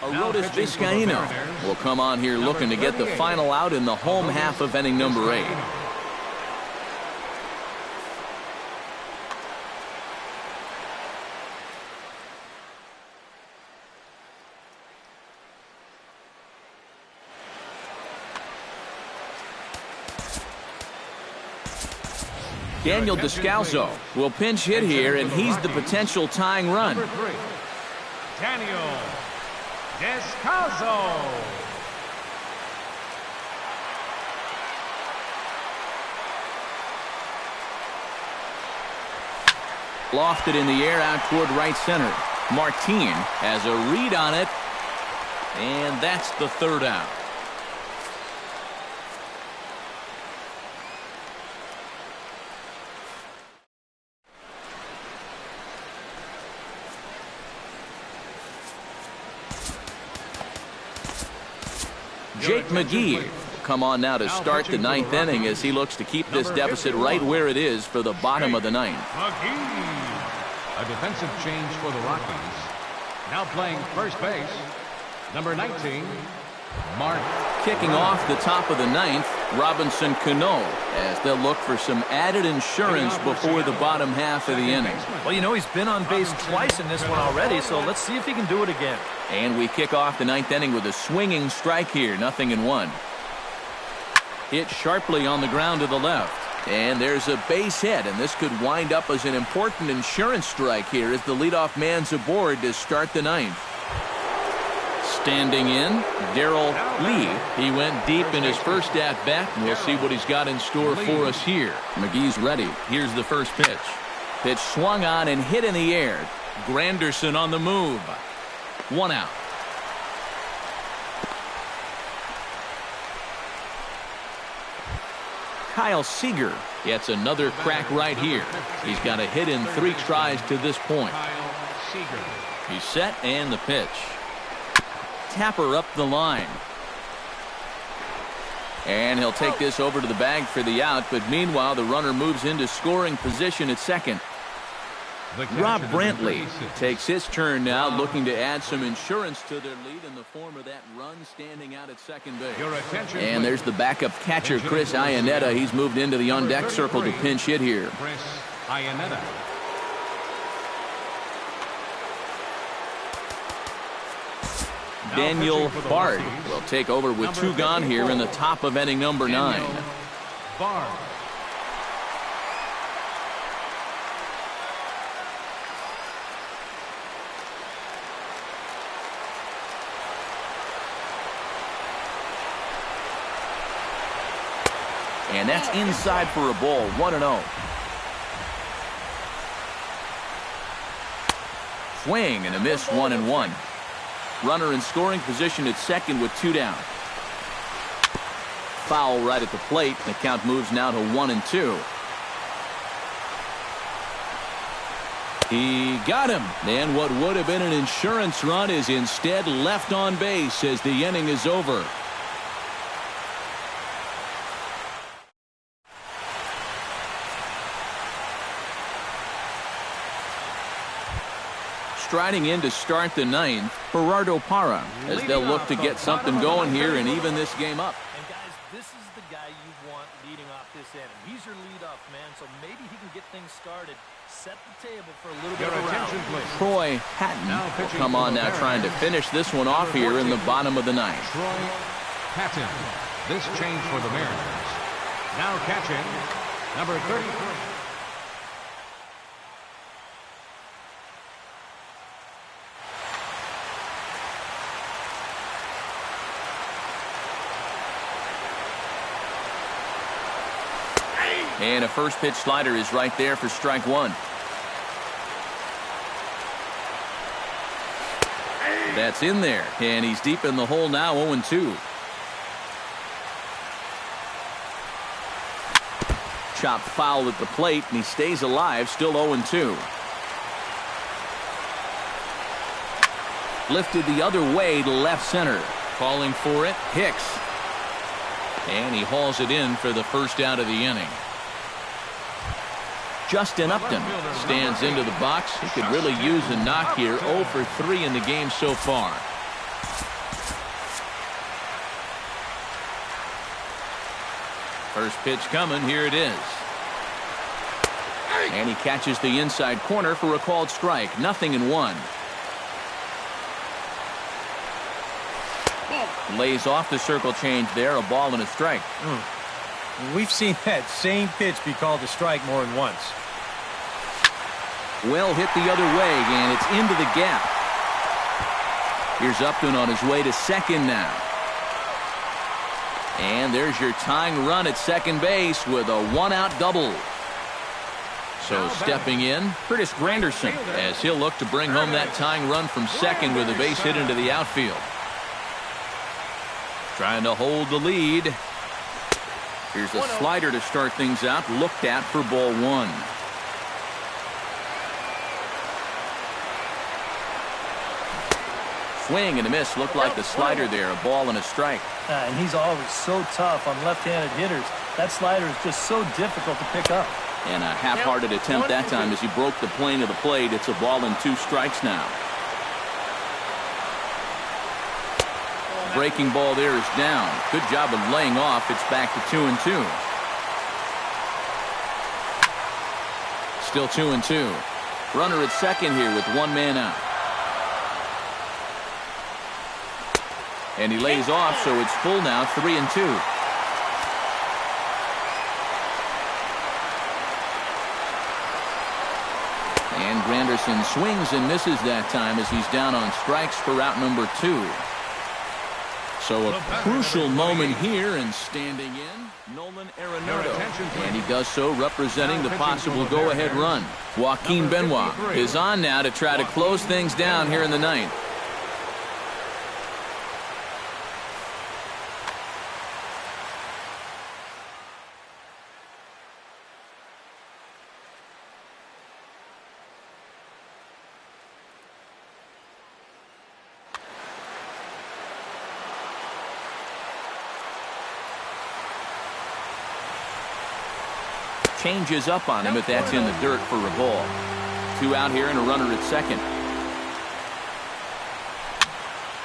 Speaker 1: Arodys Vizcaíno will come on here looking to get the final out in the home half of inning number 8. Daniel Descalso will pinch hit here, and he's the potential tying run.
Speaker 2: Number 3, Daniel Descalso.
Speaker 1: Lofted in the air out toward right center. Martin has a read on it, and that's the third out. Jake McGee will come on now to start the 9th inning as he looks to keep this deficit right where it is for the bottom of the 9th.
Speaker 2: A defensive change for the Rockies. Now playing first base, number 19, Mark.
Speaker 1: Kicking off the top of the ninth, Robinson Cano, as they'll look for some added insurance before the bottom half of the inning.
Speaker 3: Well, you know, he's been on base twice in this one already, so let's see if he can do it again.
Speaker 1: And we kick off the ninth inning with a swinging strike here, 0-1. Hit sharply on the ground to the left. And there's a base hit, and this could wind up as an important insurance strike here as the leadoff man's aboard to start the ninth. Standing in, Darrell Lee. He went deep in his first at-bat, and we'll see what he's got in store for us here. McGee's ready. Here's the first pitch. Pitch swung on and hit in the air. Granderson on the move. 1 out. Kyle Seager gets another crack right here. He's got a hit in 3 tries to this point. He's set, and the pitch. Tapper up the line. And he'll take this over to the bag for the out, but meanwhile the runner moves into scoring position at second. Rob Brantley takes his turn now, looking to add some insurance to their lead in the form of that run standing out at second base. And there's the backup catcher, Chris Iannetta. He's moved into the on-deck circle to pinch hit here.
Speaker 2: Chris Iannetta.
Speaker 1: Daniel Bard will take over with 2 gone here in the top of inning number 9.
Speaker 2: Bard.
Speaker 1: And that's inside for a ball, 1-0. Swing and a miss, 1-1. Runner in scoring position at second with 2 down. Foul right at the plate. The count moves now to 1-2. He got him. And what would have been an insurance run is instead left on base as the inning is over. Striding in to start the ninth, Gerardo Parra, as they'll look to get something going here and even this game up.
Speaker 3: And guys, this is the guy you want leading off this inning. He's your leadoff man, so maybe he can get things started, set the table for a little bit of a round.
Speaker 1: Troy Hatton will come on now, trying to finish this one off here in the bottom of the ninth.
Speaker 2: Troy Hatton. This change for the Mariners. Now catching, number 33.
Speaker 1: And a first pitch slider is right there for strike 1. That's in there, and he's deep in the hole now, 0-2. Chopped foul at the plate, and he stays alive, still 0-2. Lifted the other way to left center. Calling for it, Hicks. And he hauls it in for the first out of the inning. Justin Upton stands into the box. He could really use a knock here. 0 for 3 in the game so far. First pitch coming. Here it is. And he catches the inside corner for a called strike. 0-1. Lays off the circle change there. A ball and a strike.
Speaker 4: We've seen that same pitch be called a strike more than once.
Speaker 1: Well hit the other way, and it's into the gap. Here's Upton on his way to second now. And there's your tying run at second base with a 1-out double. So stepping in, Curtis Granderson, as he'll look to bring home that tying run from second with a base hit into the outfield. Trying to hold the lead. Here's a slider to start things out, looked at for ball 1. Swing and a miss. Looked like the slider there. A ball and a strike.
Speaker 3: And he's always so tough on left-handed hitters. That slider is just so difficult to pick up.
Speaker 1: And a half-hearted attempt that time as he broke the plane of the plate. It's a ball and 2 strikes now. breaking ball there is down. Good job of laying off. It's back to 2-2. Still 2-2. Runner at second here with one man out. And he lays off, so it's full now, 3-2. And Granderson swings and misses that time as he's down on strikes for out number 2. So a crucial moment here, and standing in, Nolan Arenado. And he does so representing the possible go-ahead run. Joaquin Benoit is on now to try to close things down here in the ninth. Changes up on him, but that's in the dirt for a ball. 2 out here and a runner at second.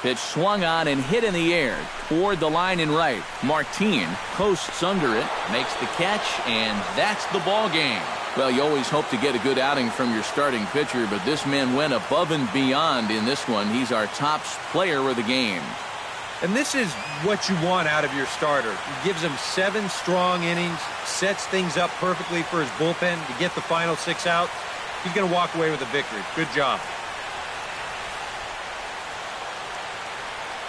Speaker 1: Pitch swung on and hit in the air toward the line and right. Martin coasts under it, makes the catch, and that's the ball game. Well, you always hope to get a good outing from your starting pitcher, but this man went above and beyond in this one. He's our top player of the game.
Speaker 4: And this is what you want out of your starter. He gives him 7 strong innings, sets things up perfectly for his bullpen to get the final 6 out. He's going to walk away with a victory. Good job.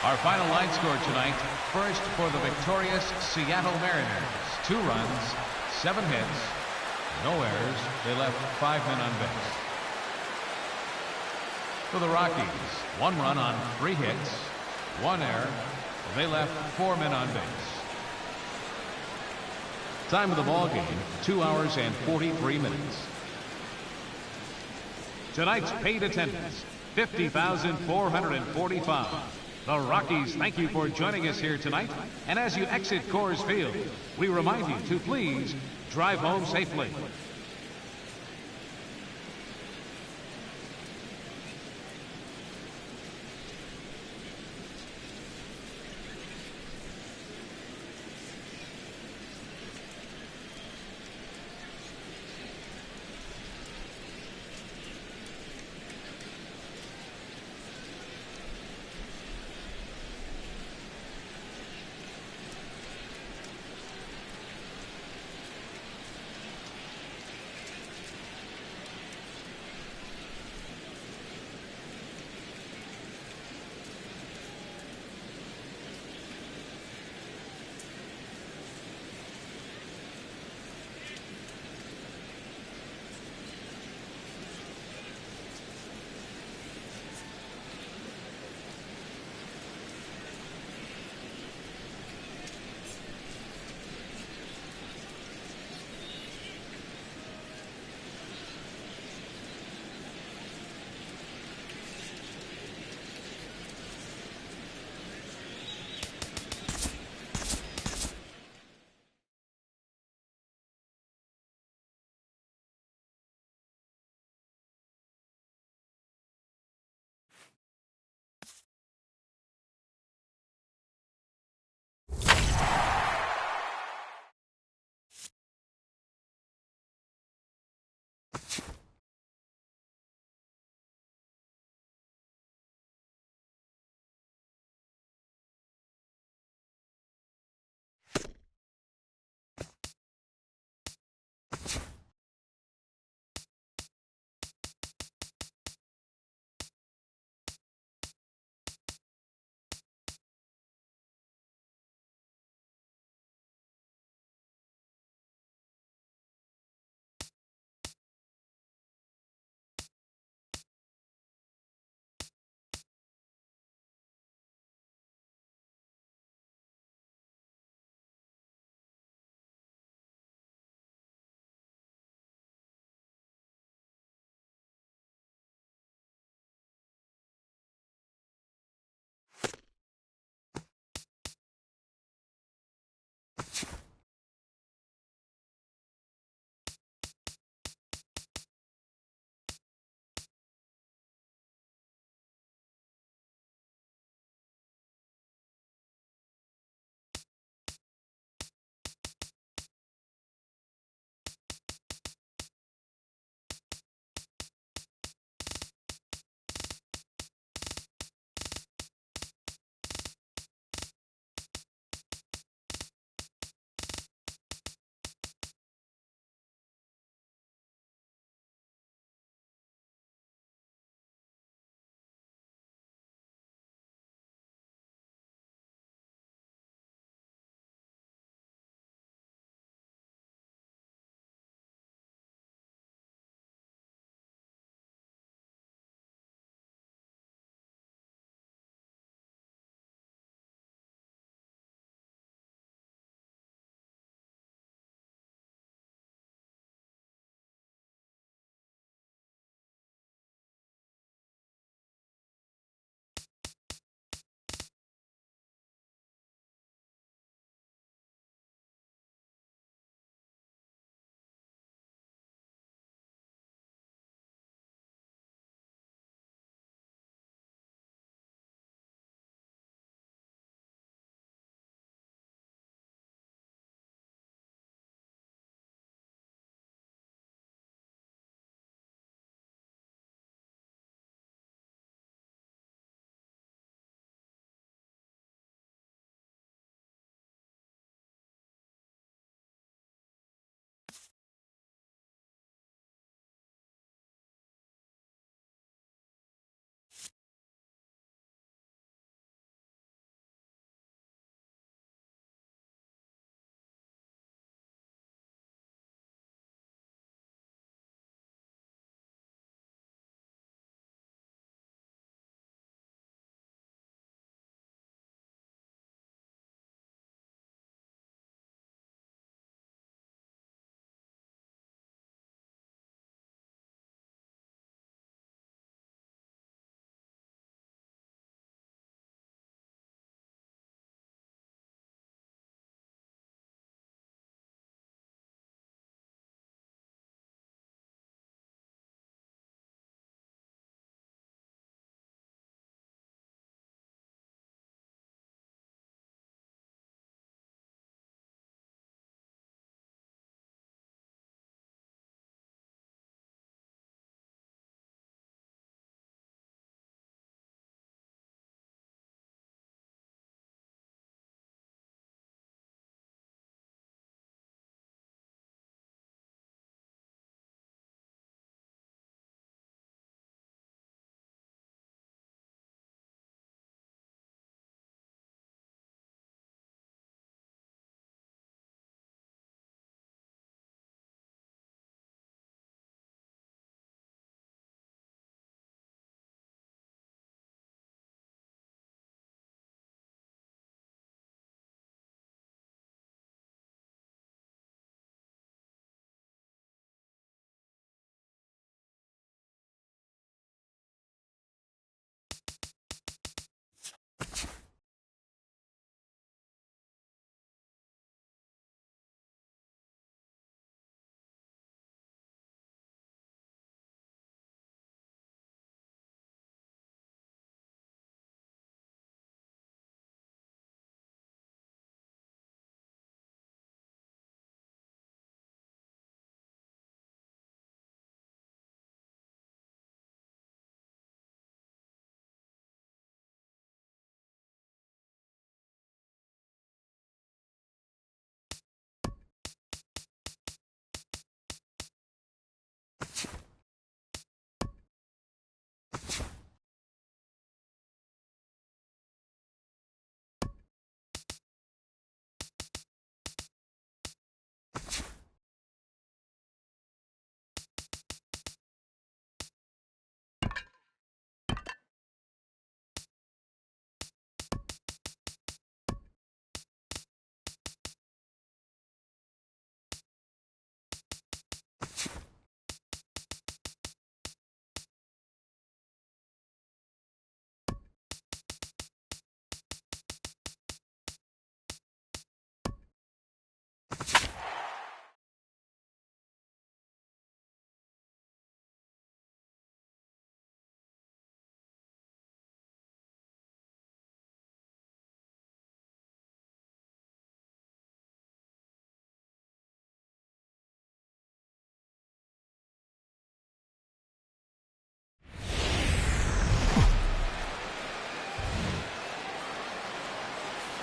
Speaker 2: Our final line score tonight. First for the victorious Seattle Mariners. 2 runs, 7 hits, no errors. They left 5 men on base. For the Rockies, 1 run on 3 hits, 1 error. They left 4 men on base. Time of the ball game, 2 hours and 43 minutes. Tonight's paid attendance, 50,445. The Rockies thank you for joining us here tonight. And as you exit Coors Field, we remind you to please drive home safely.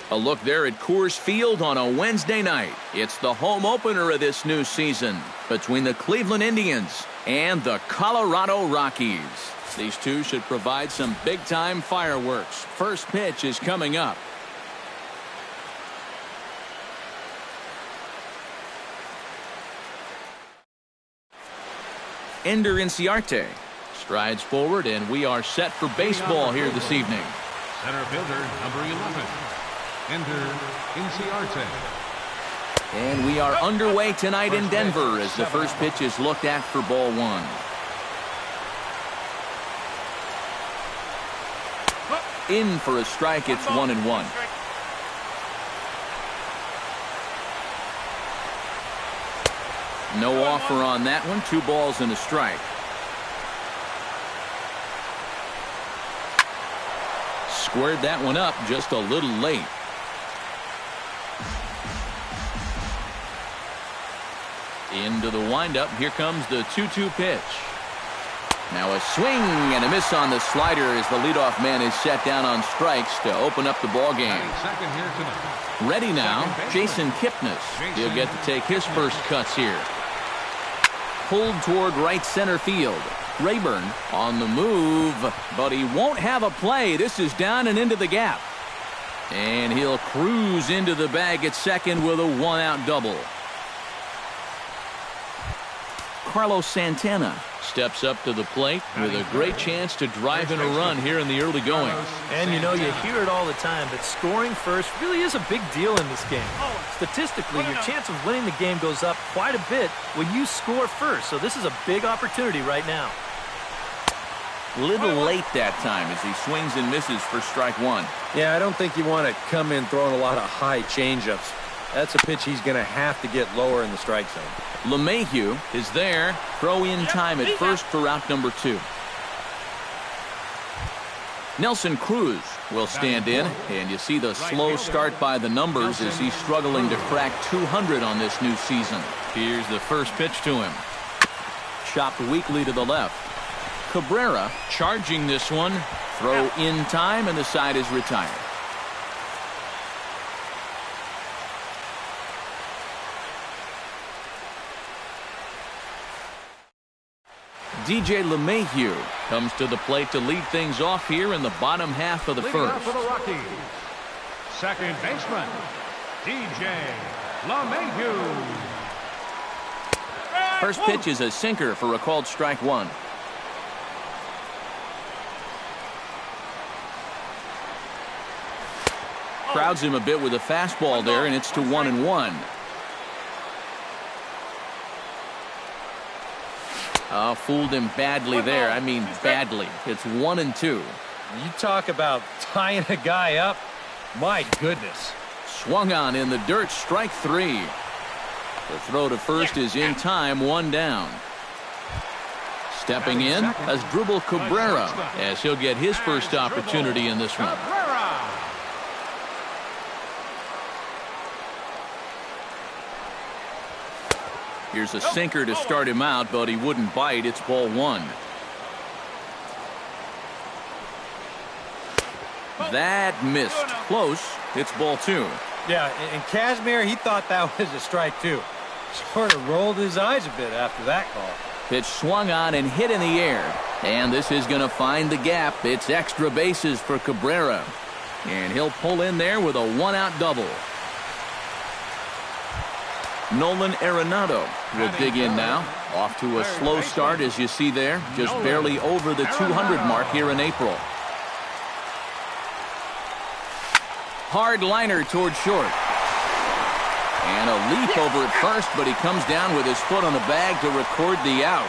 Speaker 1: A look there at Coors Field on a Wednesday night. It's the home opener of this new season between the Cleveland Indians and the Colorado Rockies. These two should provide some big-time fireworks. First pitch is coming up. Ender Inciarte strides forward, and we are set for baseball here this evening.
Speaker 2: Center fielder, number 11, Ender Inciarte.
Speaker 1: And we are underway tonight in Denver as the first pitch is looked at for ball one. In for a strike, it's 1-1. No offer on that one. 2 balls and a strike. Squared that one up just a little late. Into the windup. Here comes the 2-2 pitch. Now a swing and a miss on the slider as the leadoff man is set down on strikes to open up the ball game.
Speaker 2: Second here tonight.
Speaker 1: Ready now, Jason Kipnis. He'll get to take his first cuts here. Pulled toward right center field. Rayburn on the move, but he won't have a play. This is down and into the gap. And he'll cruise into the bag at second with a 1-out double. Carlos Santana steps up to the plate with a great chance to drive in a run here in the early going.
Speaker 3: And you know, you hear it all the time, but scoring first really is a big deal in this game. Statistically, your chance of winning the game goes up quite a bit when you score first. So this is a big opportunity right now.
Speaker 1: Little late that time as he swings and misses for strike one.
Speaker 4: Yeah, I don't think you want to come in throwing a lot of high changeups. That's a pitch he's going to have to get lower in the strike zone.
Speaker 1: LeMahieu is there. Throw in time at first for out number 2. Nelson Cruz will stand in, and you see the slow start by the numbers as he's struggling to crack 200 on this new season. Here's the first pitch to him. Chopped weakly to the left. Cabrera charging this one. Throw in time, and the side is retired. DJ LeMahieu comes to the plate to lead things off here in the bottom half of the
Speaker 2: Leading
Speaker 1: first.
Speaker 2: off for the Rockies, second baseman, DJ LeMahieu.
Speaker 1: First pitch is a sinker for a called strike one. Crowds him a bit with a fastball there, and it's to 1-1. Fooled him badly there. I mean badly. It's 1-2.
Speaker 4: You talk about tying a guy up. My goodness.
Speaker 1: Swung on in the dirt, strike 3. The throw to first is in time, 1 down. Stepping in, Asdrubal Cabrera, as he'll get his first opportunity in this one. Here's a sinker to start him out, but he wouldn't bite. It's ball 1. That missed. Close. It's ball 2.
Speaker 4: Yeah, and Kazmir, he thought that was a strike, too. Sort of rolled his eyes a bit after that call.
Speaker 1: Pitch swung on and hit in the air. And this is going to find the gap. It's extra bases for Cabrera. And he'll pull in there with a 1-out double. Nolan Arenado will dig in now. Off to a slow start, as you see there. Just barely over the 200 mark here in April. Hard liner toward short. And a leap over at first, but he comes down with his foot on the bag to record the out.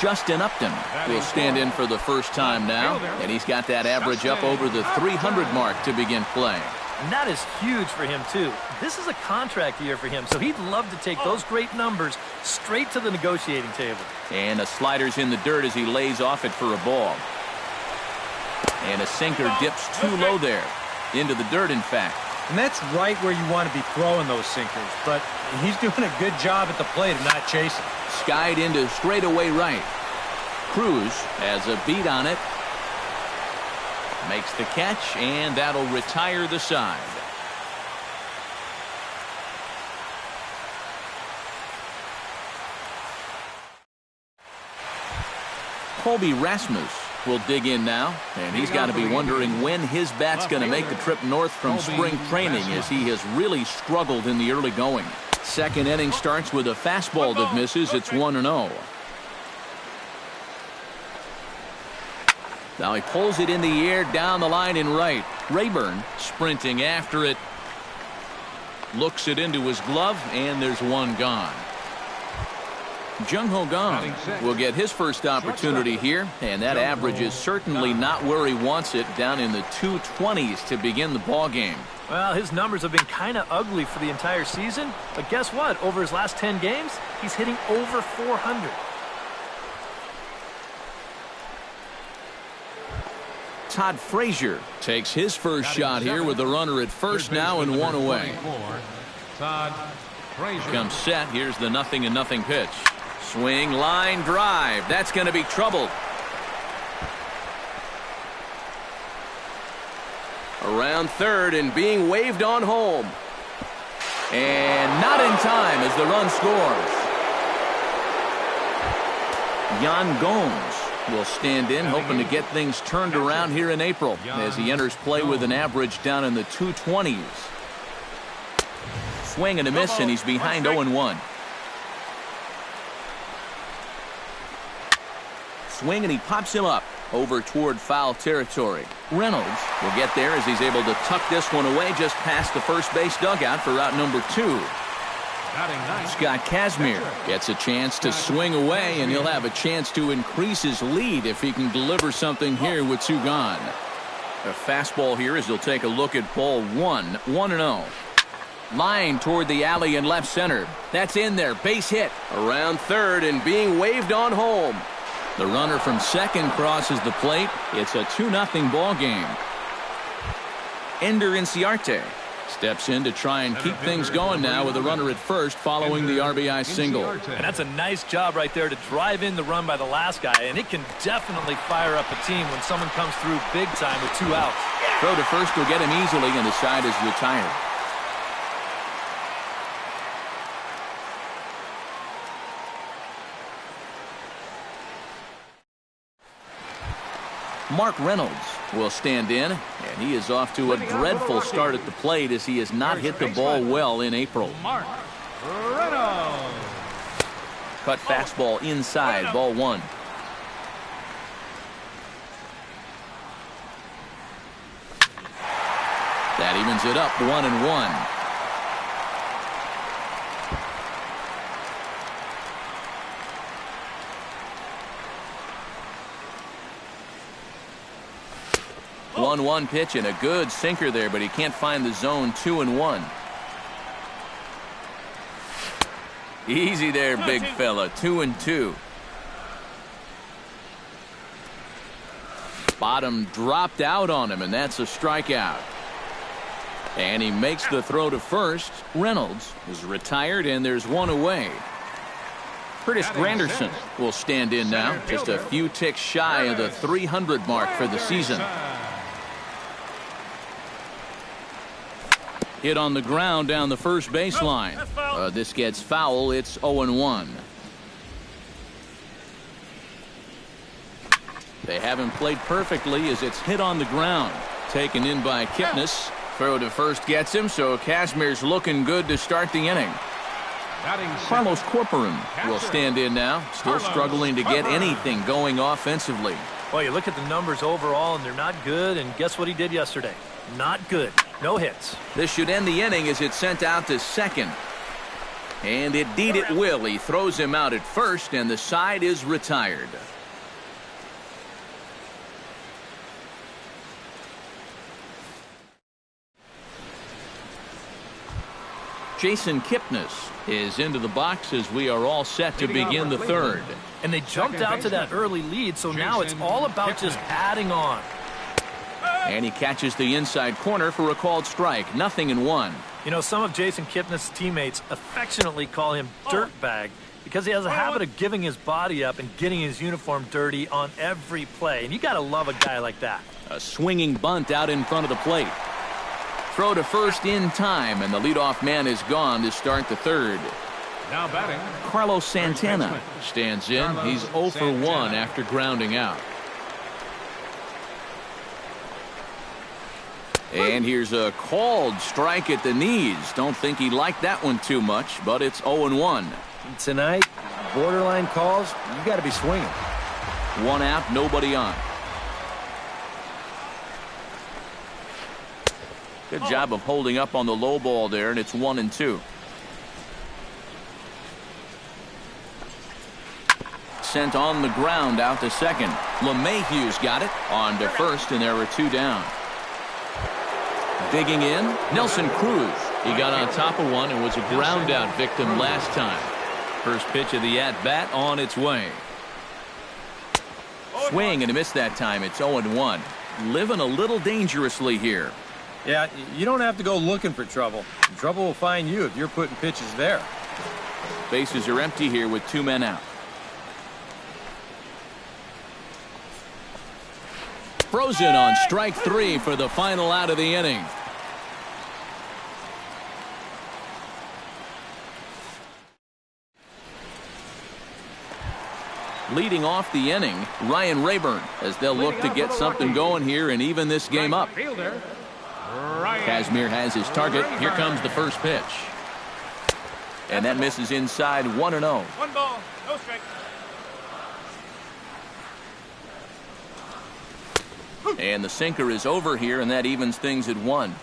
Speaker 1: Justin Upton will stand in for the first time now, and he's got that average up over the 300 mark to begin play.
Speaker 3: And that is huge for him, too. This is a contract year for him, so he'd love to take those great numbers straight to the negotiating table.
Speaker 1: And a slider's in the dirt as he lays off it for a ball. And a sinker dips too low there. Into the dirt, in fact.
Speaker 4: And that's right where you want to be throwing those sinkers. But he's doing a good job at the plate of not chasing.
Speaker 1: Skied into straightaway right. Cruz has a beat on it. Makes the catch, and that'll retire the side. Colby Rasmus will dig in now, and he's got to be wondering when his bat's going to make the trip north from spring training, as he has really struggled in the early going. Second inning starts with a fastball that misses. It's 1-0. Now he pulls it in the air down the line in right. Rayburn sprinting after it. Looks it into his glove, and there's one gone. Keunho Gong will get his first opportunity here, and that average is certainly not where he wants it, down in the 220s to begin the ball game.
Speaker 3: Well, his numbers have been kind of ugly for the entire season, but guess what? Over his last 10 games, he's hitting over 400.
Speaker 1: Todd Frazier takes his first shot here with the runner at first now and one away.
Speaker 2: Todd Frazier
Speaker 1: comes set. Here's the 0-0 pitch. Swing, line drive. That's going to be troubled. Around third and being waved on home. And not in time as the run scores. Yan Gomes will stand in, hoping to get things turned around here in April as he enters play with an average down in the 220s. Swing and a miss, and he's behind 0-1. Swing, and he pops him up over toward foul territory. Reynolds will get there as he's able to tuck this one away just past the first base dugout for out number 2. Scott Kazmir gets a chance to swing away, and he'll have a chance to increase his lead if he can deliver something here with 2 gone. A fastball here as he'll take a look at ball 1, 1-0. Line toward the alley in left center. That's in there. Base hit. Around third and being waved on home. The runner from second crosses the plate. It's a 2-0 ball game. Ender Inciarte steps in to try and keep things going now with a runner at first following the RBI single.
Speaker 3: And that's a nice job right there to drive in the run by the last guy, and it can definitely fire up a team when someone comes through big time with 2 outs.
Speaker 1: Throw to first will get him easily, and the side is retired. Mark Reynolds will stand in, and he is off to a dreadful start at the plate as he has not hit the ball well in April.
Speaker 2: Mark Reynolds.
Speaker 1: Cut fastball inside, ball 1. That evens it up, 1-1. One pitch and a good sinker there, but he can't find the zone. 2-1. Easy there, big fella. 2-2. Bottom dropped out on him, and that's a strikeout. And he makes the throw to first. Reynolds is retired, and there's one away. Curtis Granderson will stand in now, just a few ticks shy of the 300 mark for the season. Hit on the ground down the first baseline. This gets foul. It's 0-1. They haven't played perfectly as it's hit on the ground. Taken in by Kipnis. Throw to first gets him, so Kazmir's looking good to start the inning. Carlos Corporan will stand in now, still struggling to get anything going offensively.
Speaker 3: Well, you look at the numbers overall, and they're not good, and guess what he did yesterday? Not good. No hits.
Speaker 1: This should end the inning as it's sent out to second. And indeed it will. He throws him out at first, and the side is retired. Jason Kipnis is into the box as we are all set to begin the third.
Speaker 3: And they jumped out to that early lead, so now it's all about just adding on.
Speaker 1: And he catches the inside corner for a called strike. 0-1.
Speaker 3: You know, some of Jason Kipnis' teammates affectionately call him Dirtbag because he has a habit of giving his body up and getting his uniform dirty on every play. And you got to love a guy like that.
Speaker 1: A swinging bunt out in front of the plate. Throw to first in time, and the leadoff man is gone to start the third.
Speaker 2: Now batting,
Speaker 1: Carlos Santana stands in. He's 0 for 1 after grounding out. And here's a called strike at the knees. Don't think he liked that one too much, but it's 0-1.
Speaker 4: Tonight, borderline calls, you got to be swinging.
Speaker 1: 1 out, nobody on. Good job of holding up on the low ball there, and it's 1-2. Sent on the ground out to second. LeMahieu's got it on to first, and there are 2 down. Digging in, Nelson Cruz. He got on top of one and was a ground out victim last time. First pitch of the at-bat on its way. Swing and a miss that time. It's 0-1. Living a little dangerously here.
Speaker 4: Yeah, you don't have to go looking for trouble. Trouble will find you if you're putting pitches there.
Speaker 1: Bases are empty here with 2 men out. Frozen on strike 3 for the final out of the inning. Leading off the inning, Ryan Rayburn, as they'll look to get something going here and even this game up. Kazmir has his target. Here comes the first pitch. And that misses inside 1-0.
Speaker 5: 1 ball, no strike.
Speaker 1: And the sinker is over here, and that evens things at 1.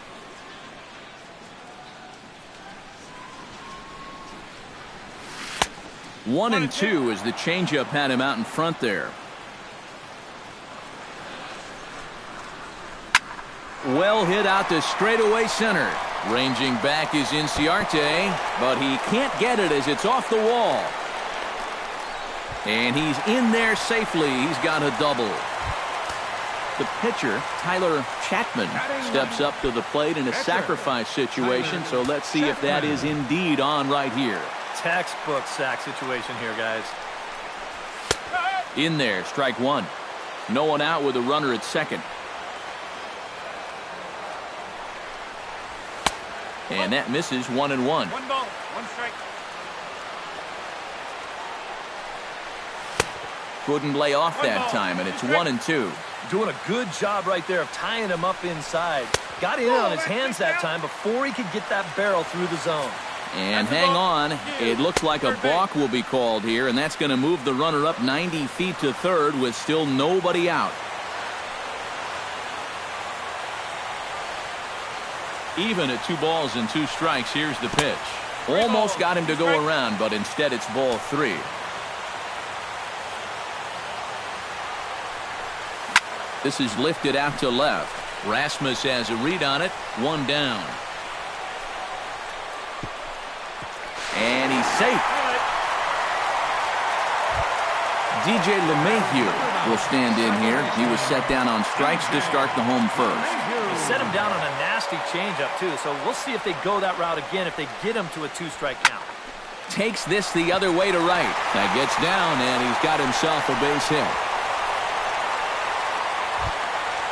Speaker 1: One and two as the changeup had him out in front there. Well hit out to straightaway center. Ranging back is Inciarte, but he can't get it as it's off the wall. And he's in there safely. He's got a double. The pitcher, Tyler Chapman, steps up to the plate in a sacrifice situation, so let's see if that is indeed on right here.
Speaker 3: Textbook sack situation here, guys.
Speaker 1: In there, strike 1. No one out with a runner at second. And that misses 1-1.
Speaker 5: 1 ball, 1 strike.
Speaker 1: Couldn't lay off that time, and it's 1-2.
Speaker 3: Doing a good job right there of tying him up inside. Got in on his hands that time before he could get that barrel through the zone.
Speaker 1: And hang on, it looks like a balk will be called here, and that's going to move the runner up 90 feet to third with still nobody out. Even at 2 balls and 2 strikes, here's the pitch. Almost got him to go around, but instead it's ball 3. This is lifted out to left. Rasmus has a read on it. 1 down. And he's safe. DJ LeMahieu will stand in here. He was set down on strikes to start the home first.
Speaker 3: He set him down on a nasty changeup, too, so we'll see if they go that route again if they get him to a 2-strike count.
Speaker 1: Takes this the other way to right. That gets down, and he's got himself a base hit.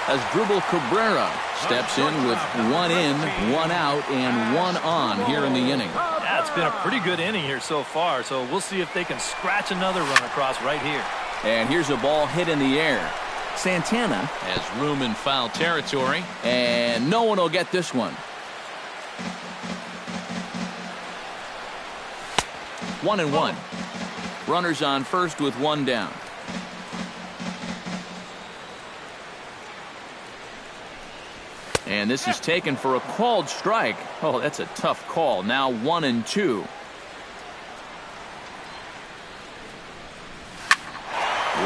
Speaker 1: As Drupal Cabrera steps in with 1 in, 1 out, and 1 on here in the inning.
Speaker 3: Yeah, it's been a pretty good inning here so far, so we'll see if they can scratch another run across right here.
Speaker 1: And here's a ball hit in the air. Santana has room in foul territory, and no one will get this one. 1-1. Runners on first with 1 down. And this is taken for a called strike. Oh, that's a tough call. Now 1-2.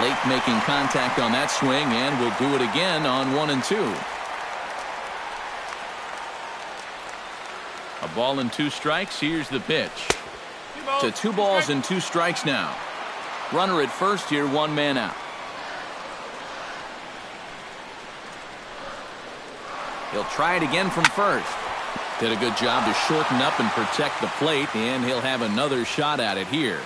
Speaker 1: Late making contact on that swing, and will do it again on 1-2. A ball and 2 strikes. Here's the pitch. To 2 balls and 2 strikes now. Runner at first here, 1 man out. He'll try it again from first. Did a good job to shorten up and protect the plate, and he'll have another shot at it here.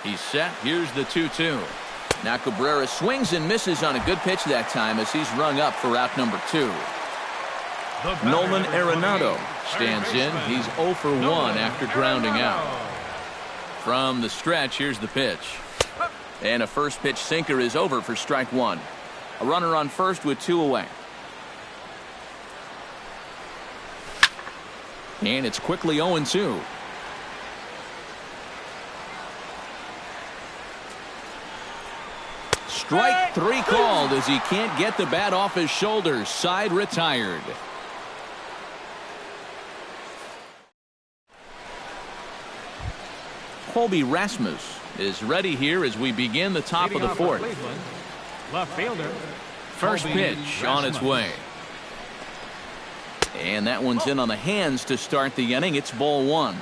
Speaker 1: He's set. Here's the 2-2. Now Cabrera swings and misses on a good pitch that time as he's rung up for out number 2. Nolan Arenado stands in. He's 0 for 1 after grounding out. From the stretch, here's the pitch. And a first pitch sinker is over for strike 1. A runner on first with 2 away. And it's quickly 0-2. Strike 3 called as he can't get the bat off his shoulders. Side retired. Colby Rasmus is ready here as we begin the top of the 4th.
Speaker 2: Left fielder.
Speaker 1: First pitch on its way. And that one's in on the hands to start the inning. It's ball 1.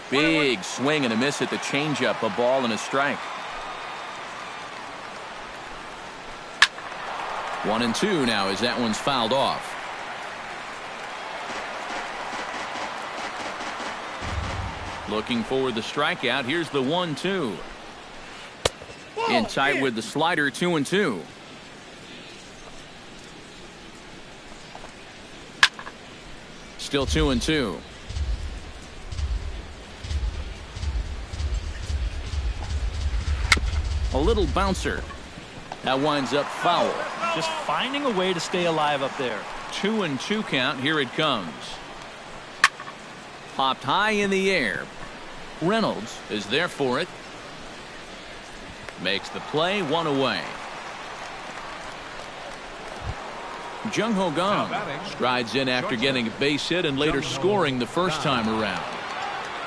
Speaker 1: Big swing and a miss at the changeup. A ball and a strike. 1-2 now as that one's fouled off. Looking for the strikeout. Here's the 1-2. In tight with the slider. 2-2. Still 2-2. A little bouncer. That winds up foul.
Speaker 3: Just finding a way to stay alive up there.
Speaker 1: 2-2 count. Here it comes. Popped high in the air. Reynolds is there for it. Makes the play. 1 away. Jung-Ho Kang strides in after getting a base hit and later scoring the first time around.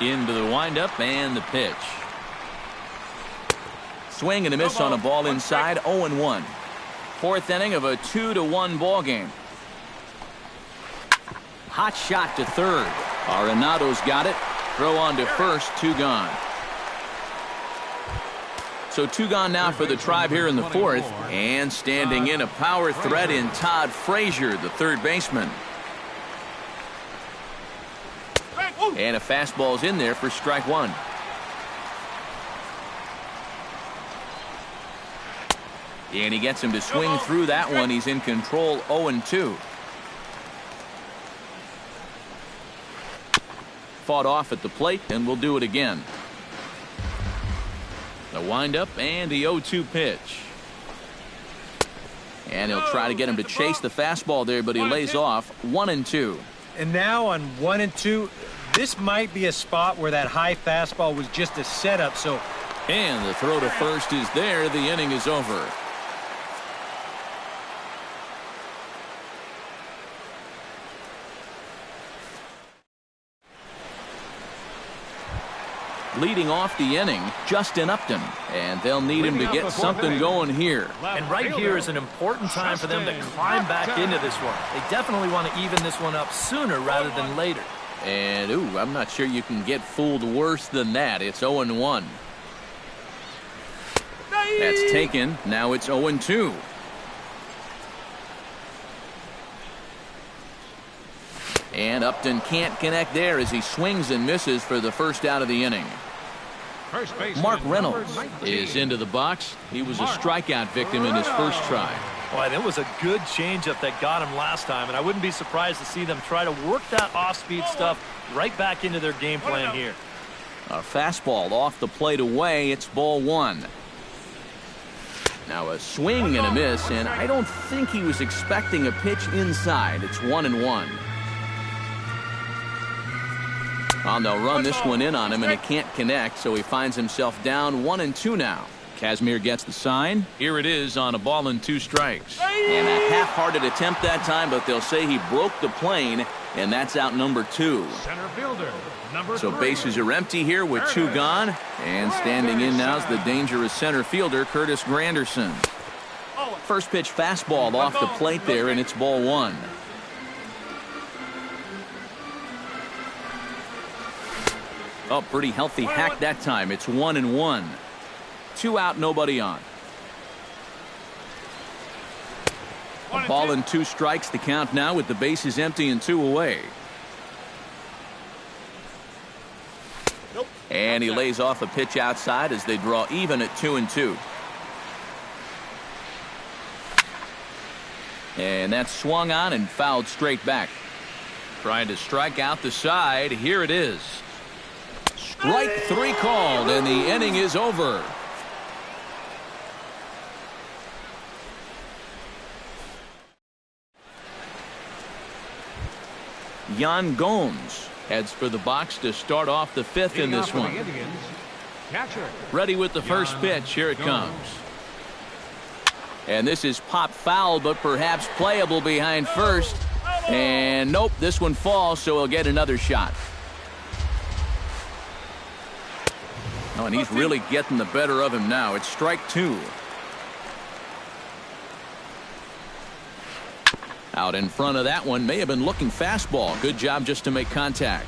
Speaker 1: Into the windup and the pitch. Swing and a miss on a ball inside. 0-1. 4th inning of a 2-1 ball game. Hot shot to third. Arenado's got it. Throw on to first. 2 gone. So 2 gone now for the Tribe here in the 4th. And standing in a power threat in Todd Frazier, the third baseman. And a fastball's in there for strike 1. And he gets him to swing through that one. He's in control. 0-2. Fought off at the plate, and we'll do it again. The windup and the 0-2 pitch. And he'll try to get him to chase the fastball there, but he lays off. 1-2.
Speaker 4: And now on 1-2, this might be a spot where that high fastball was just a setup. So,
Speaker 1: and the throw to first is there. The inning is over. Leading off the inning, Justin Upton, and they'll need him to get something going here.
Speaker 3: And right here is an important time for them to climb back into this one. They definitely want to even this one up sooner rather than later.
Speaker 1: And, I'm not sure you can get fooled worse than that. It's 0-1. That's taken. Now it's 0-2. And Upton can't connect there as he swings and misses for the first out of the inning. Mark Reynolds is into the box. He was a strikeout victim in his first try.
Speaker 3: Boy, and it was a good changeup that got him last time, and I wouldn't be surprised to see them try to work that off-speed stuff right back into their game plan here.
Speaker 1: A fastball off the plate away. It's ball 1. Now a swing and a miss, and I don't think he was expecting a pitch inside. It's 1-1. They'll run this one in on him, and it can't connect, so he finds himself down 1-2 now. Casimir gets the sign. Here it is on a ball and 2 strikes. And a half-hearted attempt that time, but they'll say he broke the plane, and that's out number 2.
Speaker 2: Center fielder, number 3.
Speaker 1: So bases are empty here with 2 gone. And standing in now is the dangerous center fielder, Curtis Granderson. First pitch fastball off the plate there, and it's ball 1. Oh, pretty healthy hack that time. It's 1-1. 2 out, nobody on. A ball and 2 strikes to count now with the bases empty and 2 away. And he lays off a pitch outside as they draw even at 2-2. And that's swung on and fouled straight back. Trying to strike out the side. Here it is. Strike 3 called, and the inning is over. Yan Gomes heads for the box to start off the 5th in this one. Ready with the first pitch. Here it comes. And this is popped foul, but perhaps playable behind first. And nope, this one falls, so he'll get another shot. Oh, and he's really getting the better of him now. It's strike 2. Out in front of that one, may have been looking fastball. Good job just to make contact.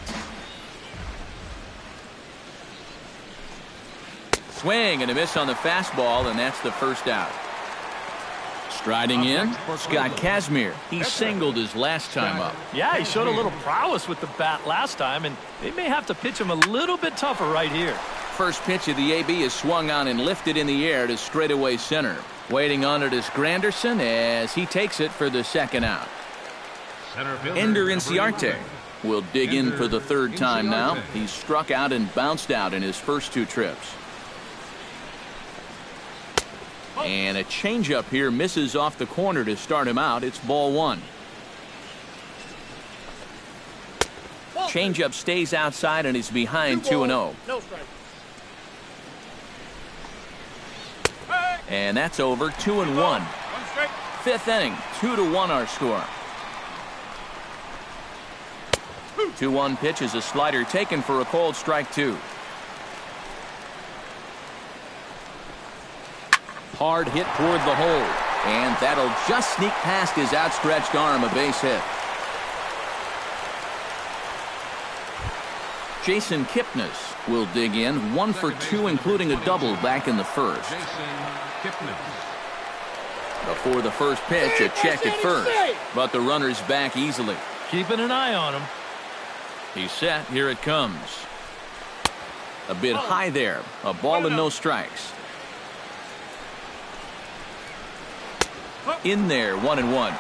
Speaker 1: Swing and a miss on the fastball, and that's the first out. Striding in, Scott Kazmir. He singled his last time up.
Speaker 3: Yeah, he showed a little prowess with the bat last time, and they may have to pitch him a little bit tougher right here.
Speaker 1: First pitch of the AB is swung on and lifted in the air to straightaway center. Waiting on it is Granderson as he takes it for the second out. Ender Inciarte will dig in for the 3rd time now. He's struck out and bounced out in his first 2 trips. And a changeup here misses off the corner to start him out. It's ball 1. Changeup stays outside and he's behind 2-0. And that's over. 2-1. 5th inning. 2-1 our score. 2-1 pitch is a slider taken for a called strike 2. Hard hit toward the hole, and that'll just sneak past his outstretched arm, a base hit. Jason Kipnis will dig in, 1 for 2, including a double back in the first. Before the first pitch, a check at first, but the runner's back easily.
Speaker 3: Keeping an eye on him.
Speaker 1: He's set. Here it comes. A bit high there. A ball and no strikes. In there, 1-1.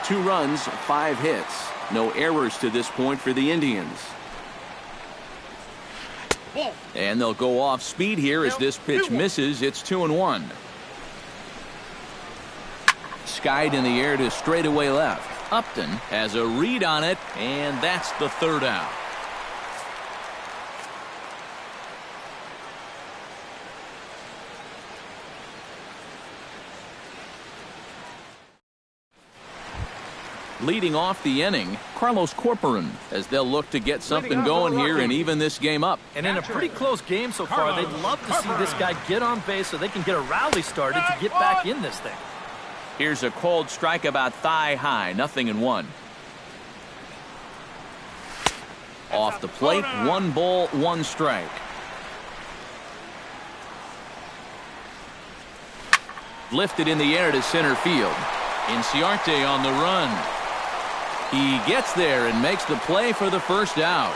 Speaker 1: 2 runs, 5 hits. No errors to this point for the Indians. And they'll go off speed here as this pitch misses. It's 2-1. Skied in the air to straightaway left. Upton has a read on it, and that's the 3rd out. Leading off the inning, Carlos Corporan, as they'll look to get something going here and even this game up.
Speaker 3: And in a pretty close game so far, they'd love to see this guy get on base so they can get a rally started to get back in this thing.
Speaker 1: Here's a cold strike about thigh high, 0-1. Off the plate, 1 ball, 1 strike. Lifted in the air to center field. Inciarte on the run. He gets there and makes the play for the first out.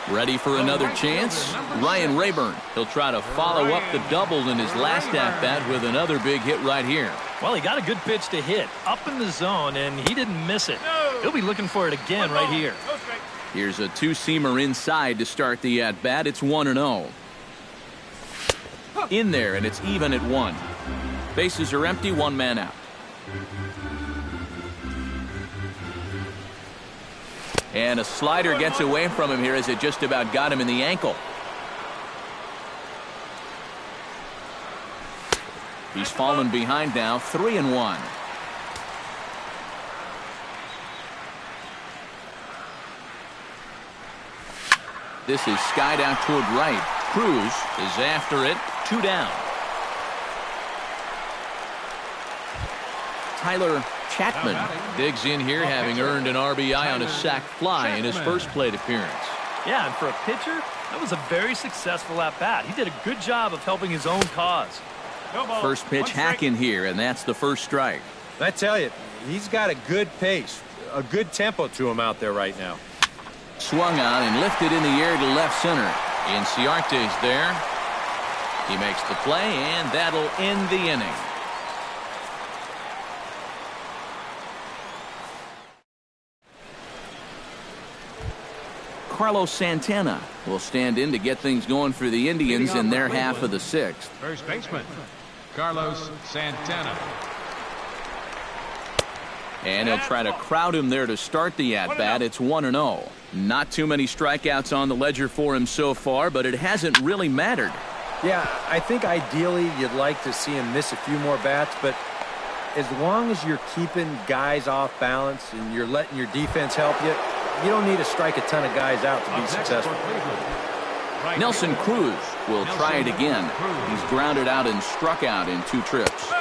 Speaker 1: Ready for another chance? Ryan Rayburn. He'll try to follow up the double in his last at-bat with another big hit right here.
Speaker 3: Well, he got a good pitch to hit up in the zone, and he didn't miss it. He'll be looking for it again right here.
Speaker 1: Here's a 2-seamer inside to start the at-bat. It's 1-0. In there, and it's even at 1. Bases are empty, 1 man out. And a slider gets away from him here as it just about got him in the ankle. He's fallen behind now, 3-1. This is skied out toward right. Cruz is after it, 2 down. Tyler Chapman digs in here, having earned an RBI on a sac fly in his first plate appearance.
Speaker 3: Yeah, and for a pitcher, that was a very successful at-bat. He did a good job of helping his own cause.
Speaker 1: First pitch hack in here, and that's the first strike.
Speaker 4: I tell you, he's got a good pace, a good tempo to him out there right now.
Speaker 1: Swung on and lifted in the air to left center. Inciarte's there. He makes the play, and that'll end the inning. Carlos Santana will stand in to get things going for the Indians in their half of the sixth.
Speaker 2: First baseman, Carlos Santana.
Speaker 1: And he'll try to crowd him there to start the at-bat. It's 1-0. Not too many strikeouts on the ledger for him so far, but it hasn't really mattered.
Speaker 4: Yeah, I think ideally you'd like to see him miss a few more bats, but as long as you're keeping guys off balance and you're letting your defense help you, you don't need to strike a ton of guys out to be successful.
Speaker 1: Nelson Cruz will try it again. He's grounded out and struck out in 2 trips.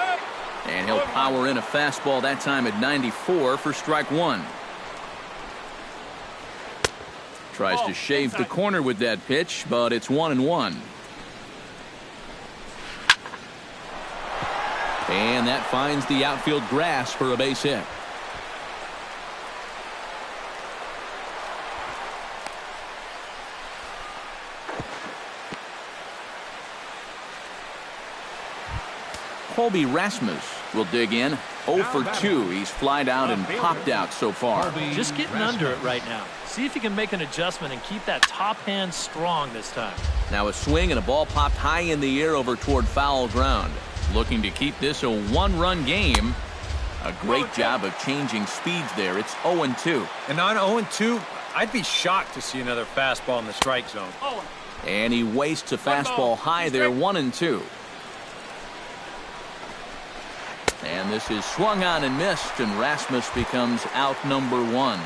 Speaker 1: And he'll power in a fastball that time at 94 for strike 1. Tries to shave the corner with that pitch, but it's 1-1. And that finds the outfield grass for a base hit. Colby Rasmus will dig in. 0 for 2. He's flied out and popped out so far.
Speaker 3: Just getting under it right now. See if he can make an adjustment and keep that top hand strong this time.
Speaker 1: Now a swing and a ball popped high in the air over toward foul ground. Looking to keep this a 1-run game. A great job of changing speeds there. It's 0-2.
Speaker 4: And on 0-2, I'd be shocked to see another fastball in the strike zone.
Speaker 1: And he wastes a fastball high there, 1-2. And this is swung on and missed, and Rasmus becomes out number 1.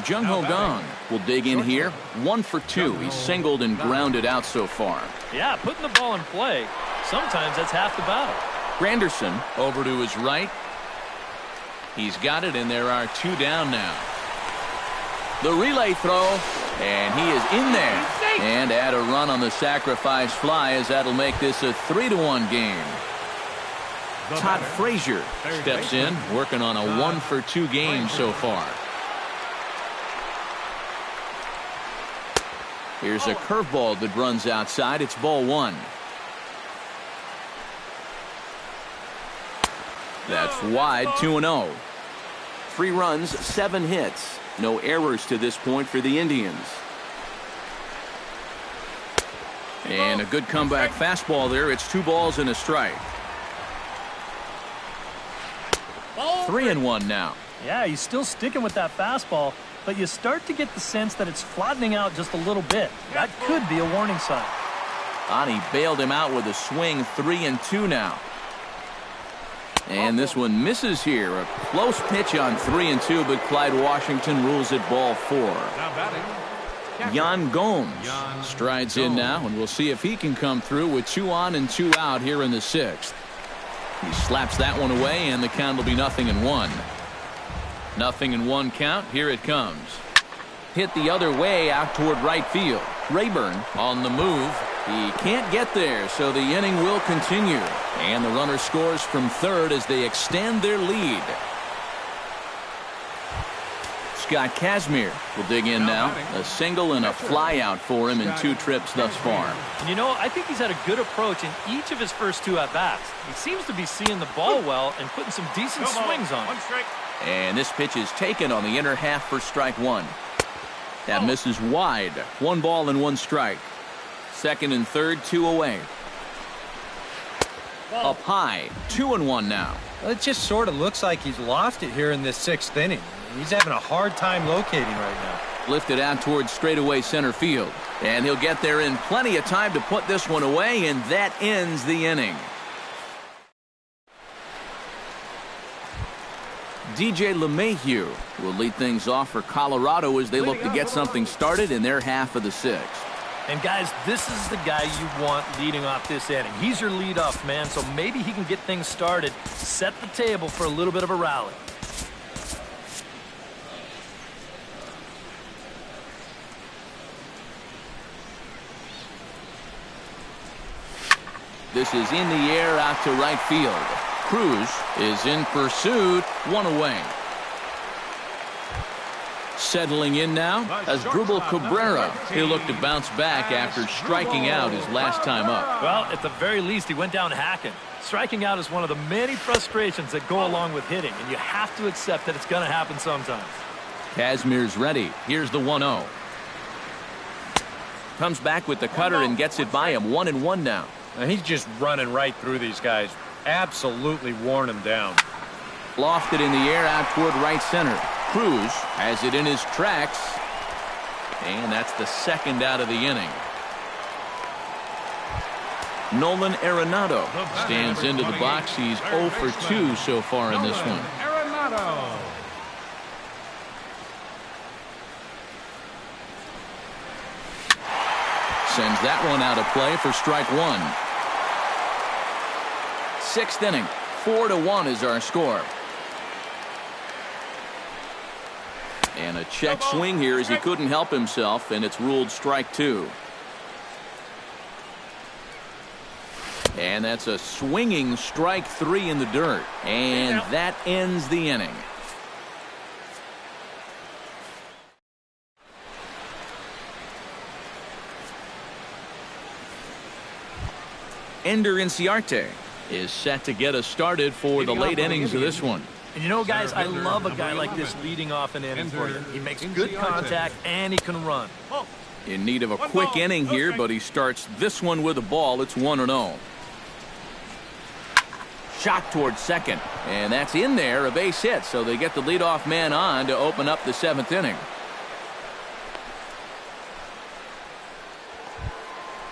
Speaker 1: Jung-Ho Kang will dig in here. 1 for 2. He's singled and grounded out so far.
Speaker 3: Yeah, putting the ball in play. Sometimes that's half the battle.
Speaker 1: Granderson over to his right. He's got it, and there are 2 down now. The relay throw, and he is in there. And add a run on the sacrifice fly, as that'll make this a 3-1 game. Todd Frazier steps in, working on a 1 for 2 game so far. Here's a curveball that runs outside. It's ball 1. That's wide, 2-0. 3 runs, 7 hits. No errors to this point for the Indians. And a good comeback fastball there. It's 2 balls and a strike. 3-1 now.
Speaker 3: Yeah, he's still sticking with that fastball, but you start to get the sense that it's flattening out just a little bit. That could be a warning sign.
Speaker 1: Ani bailed him out with a swing. 3-2 now. And this one misses here. A close pitch on 3-2, but Clyde Washington rules it ball 4. Yan Gomes strides in now, and we'll see if he can come through with 2 on and 2 out here in the 6th. He slaps that one away, and the count will be 0-1. 0-1 count. Here it comes. Hit the other way out toward right field. Rayburn on the move. He can't get there, so the inning will continue. And the runner scores from third as they extend their lead. Scott Kazmir will dig in now. A single and a fly out for him in 2 trips thus far.
Speaker 3: And you know, I think he's had a good approach in each of his first 2 at-bats. He seems to be seeing the ball well and putting some decent swings on it.
Speaker 1: And this pitch is taken on the inner half for strike 1. That misses wide. 1 ball and 1 strike. Second and third, 2 away. Up high, 2-1 now.
Speaker 4: Well, it just sort of looks like he's lost it here in this 6th inning. He's having a hard time locating right now.
Speaker 1: Lifted out towards straightaway center field. And he'll get there in plenty of time to put this one away, and that ends the inning. DJ LeMahieu will lead things off for Colorado as they look to get something started in their half of the 6th.
Speaker 3: And guys, this is the guy you want leading off this inning. He's your leadoff man, so maybe he can get things started, set the table for a little bit of a rally.
Speaker 1: This is in the air out to right field. Cruz is in pursuit, 1 away. Settling in now as Drupal Cabrera. He'll look to bounce back after striking out his last time up.
Speaker 3: Well, at the very least, he went down hacking. Striking out is one of the many frustrations that go along with hitting, and you have to accept that it's going to happen sometimes.
Speaker 1: Kazmir's ready. Here's the 1-0. Comes back with the cutter and gets it by him. 1-1 now.
Speaker 4: And he's just running right through these guys. Absolutely worn them down.
Speaker 1: Lofted in the air out toward right center. Cruz has it in his tracks. And that's the second out of the inning. Nolan Arenado stands into the box. He's 0 for 2 so far in this one.
Speaker 2: Arenado.
Speaker 1: Sends that one out of play for strike one. Sixth inning. 4-1 is our score. And a check swing here as he couldn't help himself, and it's ruled strike two. And that's a swinging strike three in the dirt. And that ends the inning. Ender Inciarte is set to get us started for the late innings of this one.
Speaker 3: And you know, guys, I love a guy like this leading off an inning for you. He makes good contact, and he can run.
Speaker 1: In need of a quick inning here, but he starts this one with a ball. It's 1-0. Shot towards second, and that's in there, a base hit, so they get the leadoff man on to open up the seventh inning.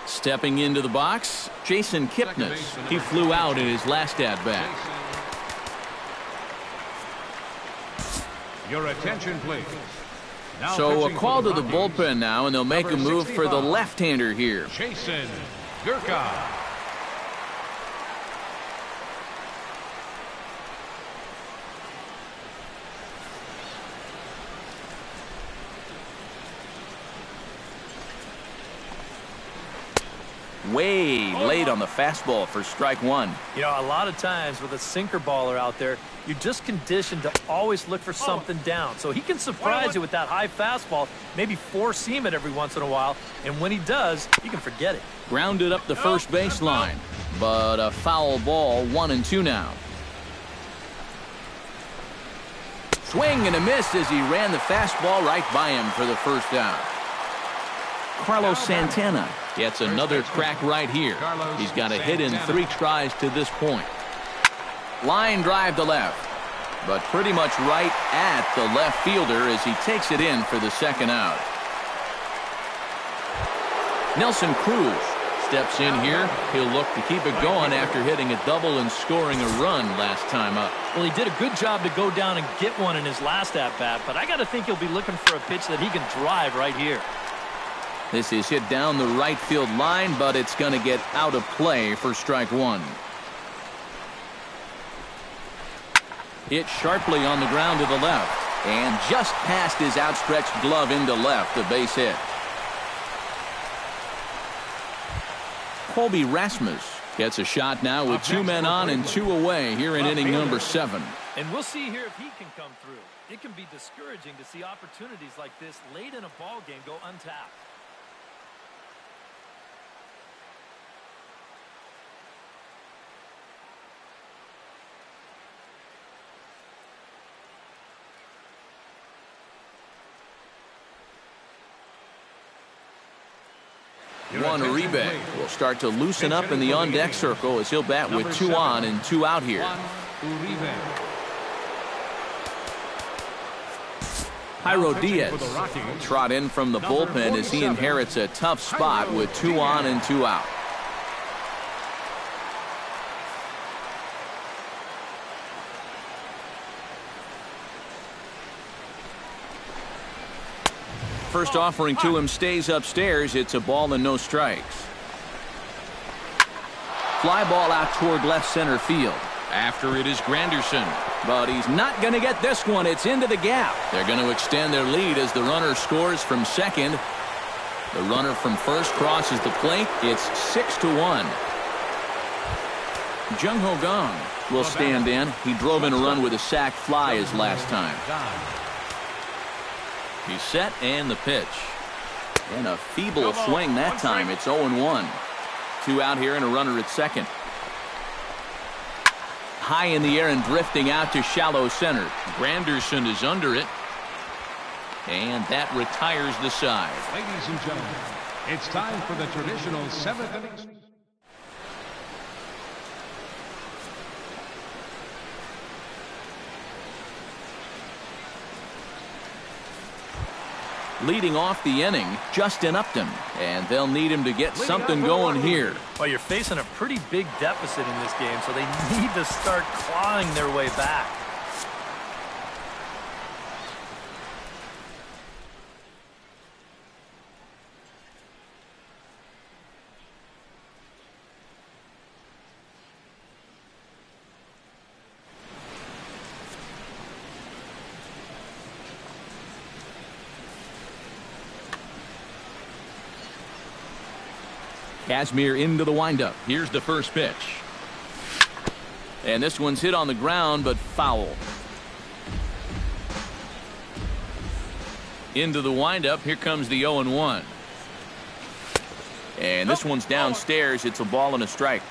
Speaker 1: Stepping into the box, Jason Kipnis. He flew out in his last at-bat.
Speaker 2: Your attention, please. Now
Speaker 1: So a
Speaker 2: pitching
Speaker 1: call
Speaker 2: for
Speaker 1: to the
Speaker 2: Rockies,
Speaker 1: bullpen now, and they'll make a
Speaker 2: number
Speaker 1: move for the
Speaker 2: 65,
Speaker 1: left-hander here.
Speaker 2: Jason Gurka.
Speaker 1: Way late on the fastball for strike one.
Speaker 3: You know, a lot of times with a sinker baller out there, you're just conditioned to always look for something down. So he can surprise you with that high fastball, maybe four-seam it every once in a while, and when he does, you can forget it.
Speaker 1: Grounded up the first baseline, but a foul ball, 1-2 now. Swing and a miss as he ran the fastball right by him for the first out. Carlos Santana gets another crack right here. He's got a hit in 3 tries to this point. Line drive to left, but pretty much right at the left fielder as he takes it in for the second out. Nelson Cruz steps in here. He'll look to keep it going after hitting a double and scoring a run last time up.
Speaker 3: Well, he did a good job to go down and get one in his last at-bat, but I got to think he'll be looking for a pitch that he can drive right here.
Speaker 1: This is hit down the right field line, but it's going to get out of play for strike one. Hit sharply on the ground to the left, and just past his outstretched glove into left, a base hit. Colby Rasmus gets a shot now with 2 men on and 2 away here in inning number 7.
Speaker 3: And we'll see here if he can come through. It can be discouraging to see opportunities like this late in a ball game go untapped.
Speaker 1: Juan Uribe will start to loosen up in the on-deck circle as he'll bat with 2 on and 2 out here. Jairo Diaz will trot in from the bullpen as he inherits a tough spot with 2 on and 2 out. First offering to him stays upstairs. It's a ball and no strikes. Fly ball out toward left center field. After it is Granderson, but he's not going to get this one. It's into the gap. They're going to extend their lead as the runner scores from second. The runner from first crosses the plate. It's 6-1. Jung Ho Gong will stand in. He drove in a run with a sac fly his last time. He's set and the pitch. And a feeble swing that time. It's 0-1. 2 out here and a runner at second. High in the air and drifting out to shallow center. Granderson is under it. And that retires the side.
Speaker 2: Ladies and gentlemen, it's time for the traditional 7th inning.
Speaker 1: Leading off the inning, Justin Upton, and they'll need him to get something going here.
Speaker 3: Well, you're facing a pretty big deficit in this game, so they need to start clawing their way back.
Speaker 1: Kazmir into the windup. Here's the first pitch. And this one's hit on the ground, but foul. Into the windup. Here comes the 0-1. And this one's downstairs. It's a ball and a strike.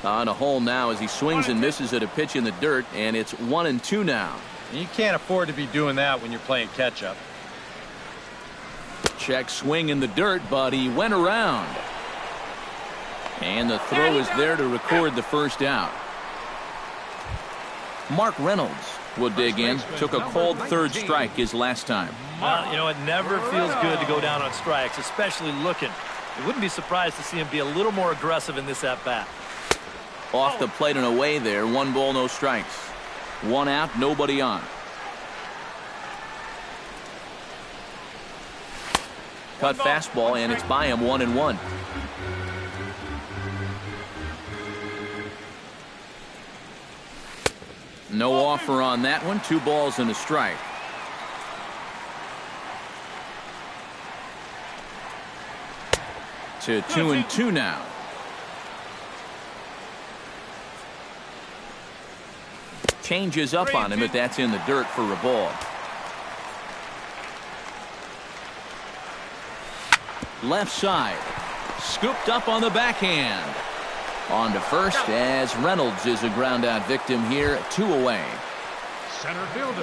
Speaker 1: On a hole now as he swings and misses at a pitch in the dirt, and it's 1-2 now.
Speaker 4: You can't afford to be doing that when you're playing catch-up.
Speaker 1: Check swing in the dirt, but he went around. And the throw is there to record the first out. Mark Reynolds will dig in. Took a cold third strike his last time.
Speaker 3: Well, you know, it never feels good to go down on strikes, especially looking. I wouldn't be surprised to see him be a little more aggressive in this at-bat.
Speaker 1: Off the plate and away there. 1 ball, no strikes. 1 out, nobody on. Cut fastball, and it's by him 1-1. No offer on that one. 2 balls and a strike. To 2-2 now. Changes up on him, but that's in the dirt for a ball. Left side. Scooped up on the backhand. On to first as Reynolds is a ground out victim here. 2 away.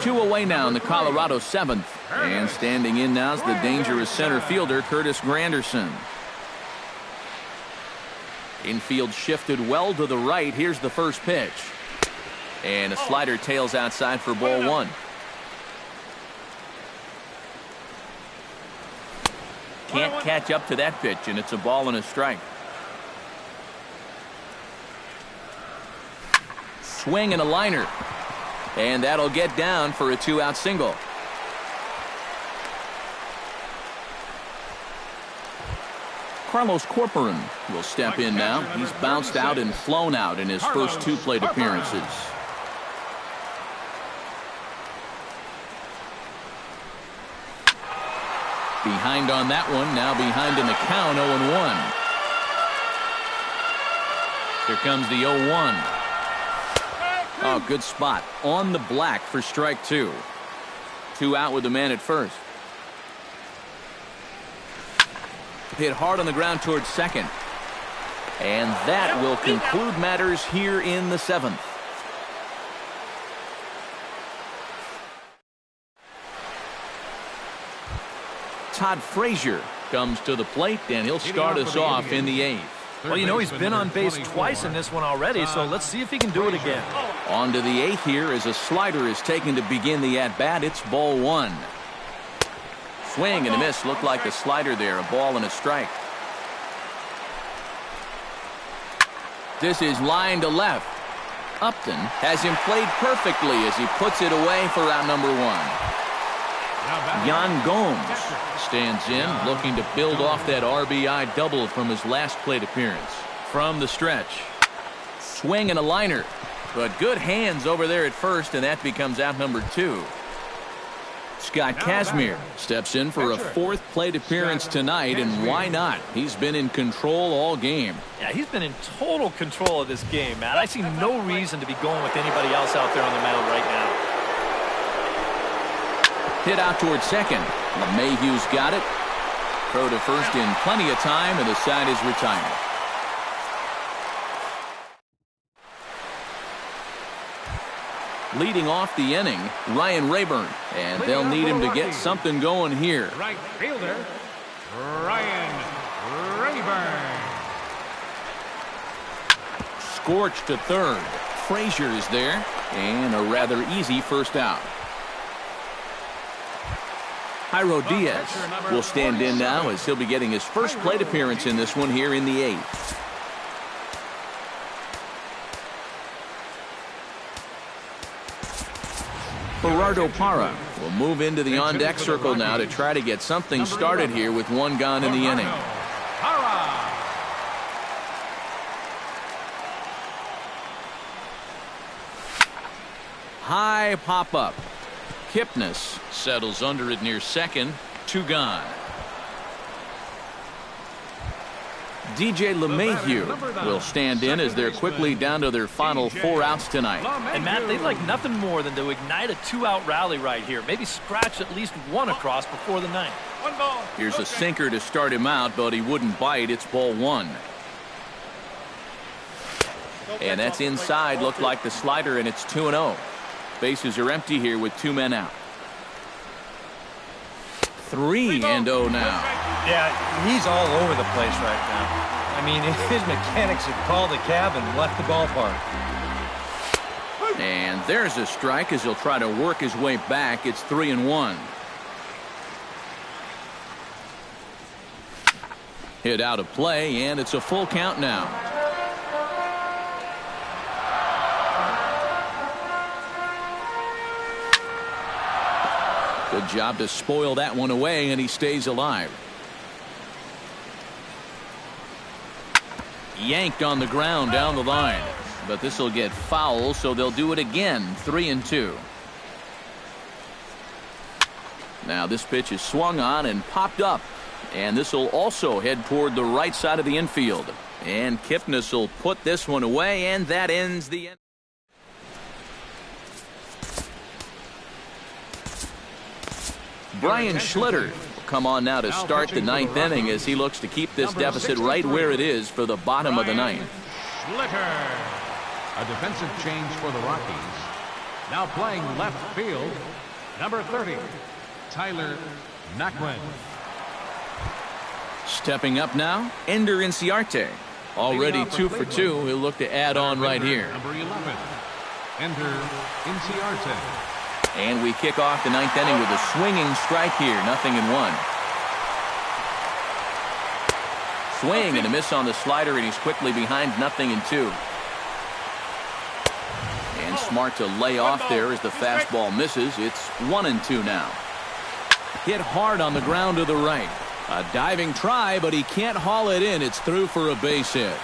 Speaker 1: 2 away now in the Colorado 7th. And standing in now is the dangerous center fielder Curtis Granderson. Infield shifted well to the right. Here's the first pitch. And a slider tails outside for ball 1. Can't catch up to that pitch, and it's a ball and a strike. Swing and a liner. And that'll get down for a 2-out single. Carlos Corporan will step in now. He's bounced out and flown out in his first 2 plate appearances. Behind on that one, now behind in the count, 0-1. Here comes the 0-1. Oh, good spot. On the black for strike 2. 2 out with the man at first. Hit hard on the ground towards second. And that will conclude matters here in the 7th. Todd Frazier comes to the plate, and he'll start us off in the 8th.
Speaker 3: Well, you know, he's been on base twice in this one already, so let's see if he can do it again.
Speaker 1: On to the 8th here as a slider is taken to begin the at-bat. It's ball 1. Swing and a miss. Looked like a slider there. A ball and a strike. This is line to left. Upton has him played perfectly as he puts it away for out number 1. Yan Gomes stands in, looking to build off that RBI double from his last plate appearance. From the stretch. Swing and a liner. But good hands over there at first, and that becomes out number 2. Scott Kazmir steps in for a 4th plate appearance tonight, and why not? He's been in control all game.
Speaker 3: Yeah, he's been in total control of this game, Matt. I see no reason to be going with anybody else out there on the mound right now.
Speaker 1: Hit out towards second. LeMahieu's got it. Throw to first in plenty of time, and the side is retired. Leading off the inning, Ryan Rayburn, and they'll need him to get something going here.
Speaker 2: Right fielder, Ryan Rayburn.
Speaker 1: Scorch to third. Frazier is there, and a rather easy first out. Jairo Diaz will stand in now as he'll be getting his first plate appearance in this one here in the 8th. Gerardo Parra will move into the on-deck circle now to try to get something started here with one gone in the inning. High pop-up. Kipnis settles under it near second. 2 gone. DJ LeMahieu will stand in as they're quickly down to their final 4 outs tonight.
Speaker 3: And Matt, they'd like nothing more than to ignite a 2-out rally right here. Maybe scratch at least 1 across before the 9th.
Speaker 1: Here's a sinker to start him out, but he wouldn't bite. It's ball 1. And that's inside. Looked like the slider, and it's 2-0. Bases are empty here with 2 men out. 3-0 now.
Speaker 4: Yeah, he's all over the place right now. I mean, his mechanics had called the cab and left the ballpark.
Speaker 1: And there's a strike as he'll try to work his way back. It's 3-1. Hit out of play, and it's a full count now. Good job to spoil that one away, and he stays alive. Yanked on the ground down the line, but this will get foul, so they'll do it again. 3-2. Now this pitch is swung on and popped up, and this will also head toward the right side of the infield. And Kipnis will put this one away, and that ends the end. Brian Schlitter will come on now to start the 9th inning as he looks to keep this deficit right where it is for the bottom of the 9th.
Speaker 2: Schlitter. A defensive change for the Rockies. Now playing left field, number 30, Tyler Naquin.
Speaker 1: Stepping up now, Ender Inciarte. Already 2 for 2. He'll look to add on right here.
Speaker 2: Number 11, Ender Inciarte.
Speaker 1: And we kick off the 9th inning with a swinging strike here. 0-1. Swing and a miss on the slider, and he's quickly behind 0-2. And smart to lay off there as the fastball misses. It's 1-2 now. Hit hard on the ground to the right. A diving try, but he can't haul it in. It's through for a base hit.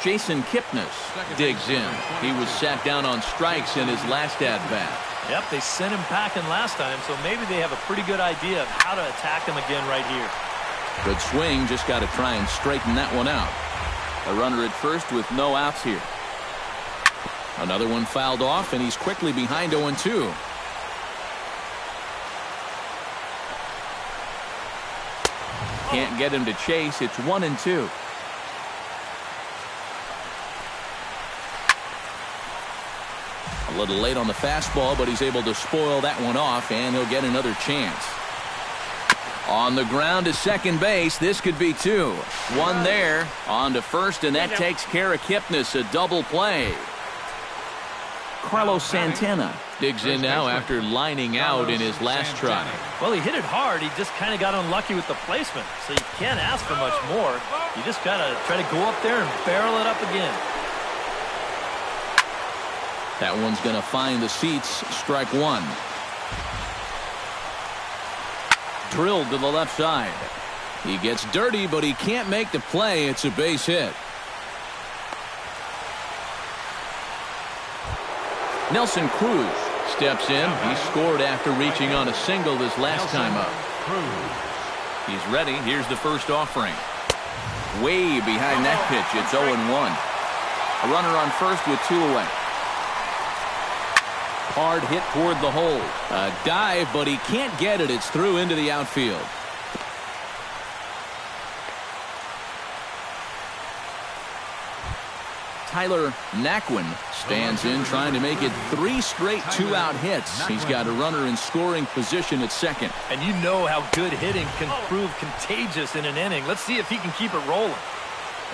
Speaker 1: Jason Kipnis digs in. He was sat down on strikes in his last at-bat.
Speaker 3: Yep, they sent him packing last time, so maybe they have a pretty good idea of how to attack him again right here.
Speaker 1: Good swing, just got to try and straighten that one out. A runner at first with no outs here. Another one fouled off, and he's quickly behind 0-2. Can't get him to chase. It's 1-2. A little late on the fastball, but he's able to spoil that one off, and he'll get another chance. On the ground to second base. This could be 2. 1 there. On to first, and that takes care of Kipnis. A double play. Carlos Santana digs in now after lining out in his last try.
Speaker 3: Well, he hit it hard. He just kind of got unlucky with the placement, so you can't ask for much more. You just got to try to go up there and barrel it up again.
Speaker 1: That one's going to find the seats. Strike 1. Drilled to the left side. He gets dirty, but he can't make the play. It's a base hit. Nelson Cruz steps in. He scored after reaching on a single this last time up. He's ready. Here's the first offering. Way behind that pitch. It's 0-1. A runner on first with 2 away. Hard hit toward the hole. A dive, but he can't get it. It's through into the outfield. Tyler Naquin stands in, trying to make it 3 straight 2-out hits. He's got a runner in scoring position at second.
Speaker 3: And you know how good hitting can prove contagious in an inning. Let's see if he can keep it rolling.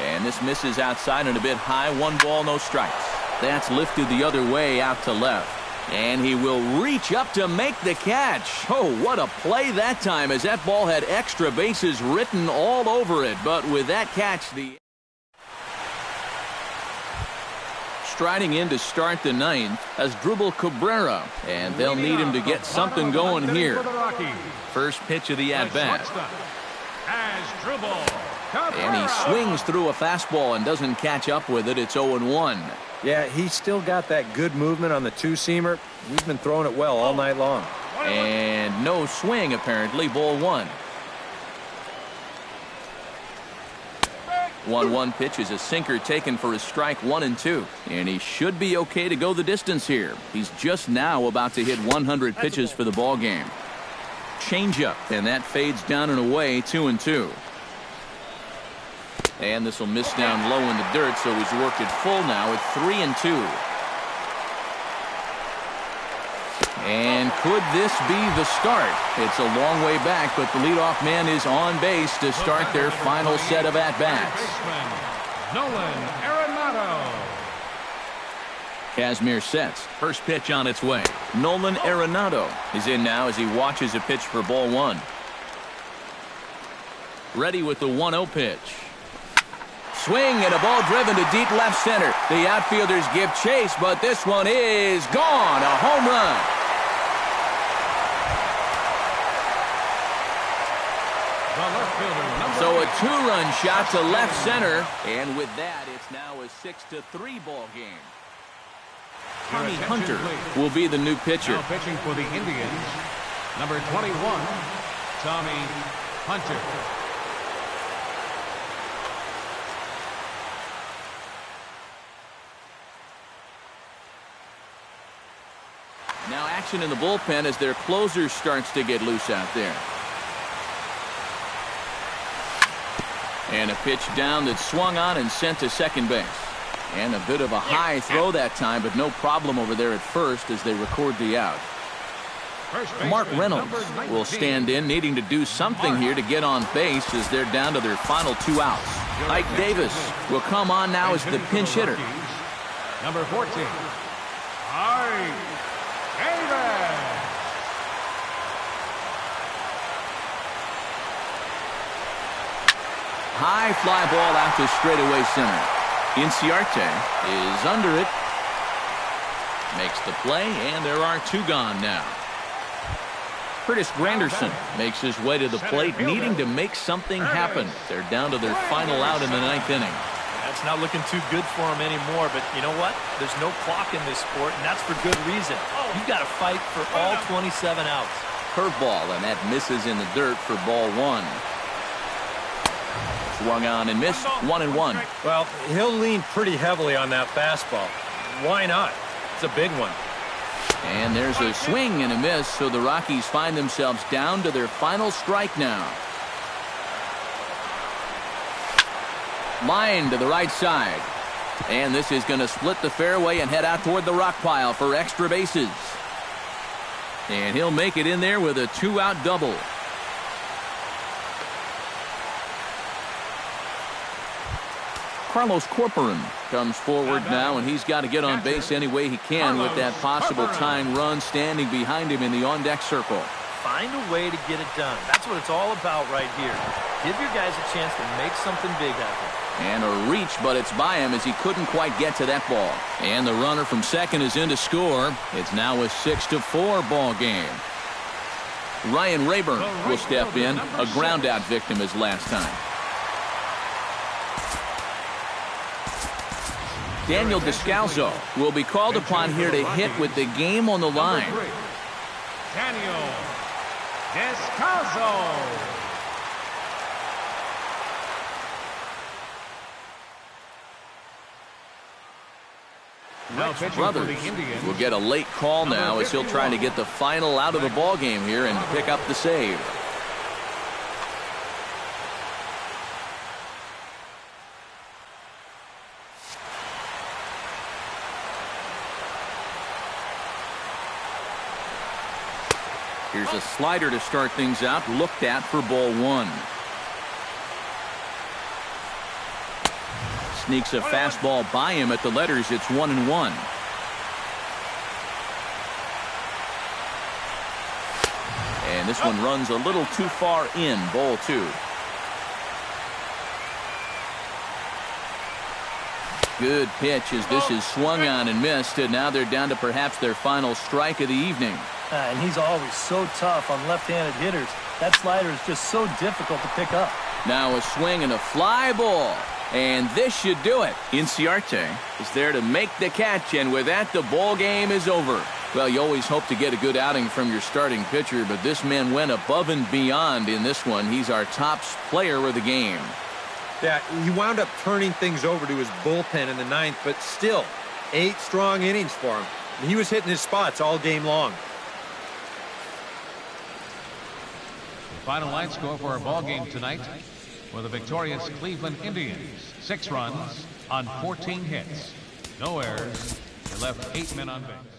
Speaker 1: And this misses outside and a bit high. 1 ball, no strikes. That's lifted the other way out to left. And he will reach up to make the catch. Oh, what a play that time, as that ball had extra bases written all over it. But with that catch, the striding in to start the 9th as Dribble Cabrera, and they'll need him to get something going here. First pitch of the at-bat. And he swings through a fastball and doesn't catch up with it. It's 0-1.
Speaker 4: Yeah, he's still got that good movement on the 2-seamer. He's been throwing it well all night long.
Speaker 1: And no swing, apparently. Ball 1. 1-1 pitch is a sinker taken for a strike 1 and 2. And he should be okay to go the distance here. He's just now about to hit 100 pitches for the ball game. Changeup, and that fades down and away. 2-2. And this will miss down low in the dirt, so he's worked it full now at 3-2. And could this be the start? It's a long way back, but the leadoff man is on base to start their final set of at-bats.
Speaker 2: Nolan Arenado.
Speaker 1: Kazmir sets. First pitch on its way. Nolan Arenado is in now as he watches a pitch for ball 1. Ready with the 1-0 pitch. Swing and a ball driven to deep left center. The outfielders give chase, but this one is gone. A home run. So a 2-run shot to left center, and with that, it's now a 6-3 ball game. Tommy Hunter will be the new pitcher.
Speaker 2: Now pitching for the Indians, number 21, Tommy Hunter.
Speaker 1: Now action in the bullpen as their closer starts to get loose out there. And a pitch down that swung on and sent to second base. And a bit of a high throw that time, but no problem over there at first as they record the out. Mark Reynolds will stand in, needing to do something here to get on base as they're down to their final 2 outs. Ike Davis will come on now as the pinch hitter.
Speaker 2: Number 14, Ike Davis.
Speaker 1: High fly ball out to straightaway center. Inciarte is under it. Makes the play, and there are 2 gone now. Curtis Granderson makes his way to the plate, needing to make something happen. They're down to their final out in the 9th inning.
Speaker 3: That's not looking too good for him anymore, but you know what? There's no clock in this sport, and that's for good reason. You've got to fight for all 27 outs.
Speaker 1: Curveball, and that misses in the dirt for ball 1. Swung on and missed. 1-1.
Speaker 4: Well, he'll lean pretty heavily on that fastball. Why not? It's a big one.
Speaker 1: And there's a swing and a miss, so the Rockies find themselves down to their final strike now. Line to the right side. And this is going to split the fairway and head out toward the rock pile for extra bases. And he'll make it in there with a 2-out double. Carlos Corporan comes forward now, and he's got to get on base any way he can with that possible tying run standing behind him in the on-deck circle.
Speaker 3: Find a way to get it done. That's what it's all about right here. Give your guys a chance to make something big happen.
Speaker 1: And a reach, but it's by him as he couldn't quite get to that ball. And the runner from second is in to score. It's now a 6-4 ball game. Ryan Rayburn will step in, a ground-out victim as last time. Daniel Descalzo will be called upon here to hit with the game on the line.
Speaker 2: Number 3, Daniel Descalzo. Now pitching for
Speaker 1: Brothers
Speaker 2: the Indians.
Speaker 1: will get a late call now as he'll try to get the final out of the ball game here and pick up the save. Here's a slider to start things out, looked at for ball 1. Sneaks a fastball by him at the letters. It's 1-1. And this one runs a little too far in, ball 2. Good pitch as this is swung on and missed, and now they're down to perhaps their final strike of the evening.
Speaker 3: And he's always so tough on left-handed hitters. That slider is just so difficult to pick up.
Speaker 1: Now a swing and a fly ball. And this should do it. Inciarte is there to make the catch, and with that, the ball game is over. Well, you always hope to get a good outing from your starting pitcher, but this man went above and beyond in this one. He's our top player of the game.
Speaker 4: Yeah, he wound up turning things over to his bullpen in the 9th, but still, 8 strong innings for him. And he was hitting his spots all game long.
Speaker 2: The final line score for our ball game tonight for the victorious Cleveland Indians. 6 runs on 14 hits. No errors. They left 8 men on base.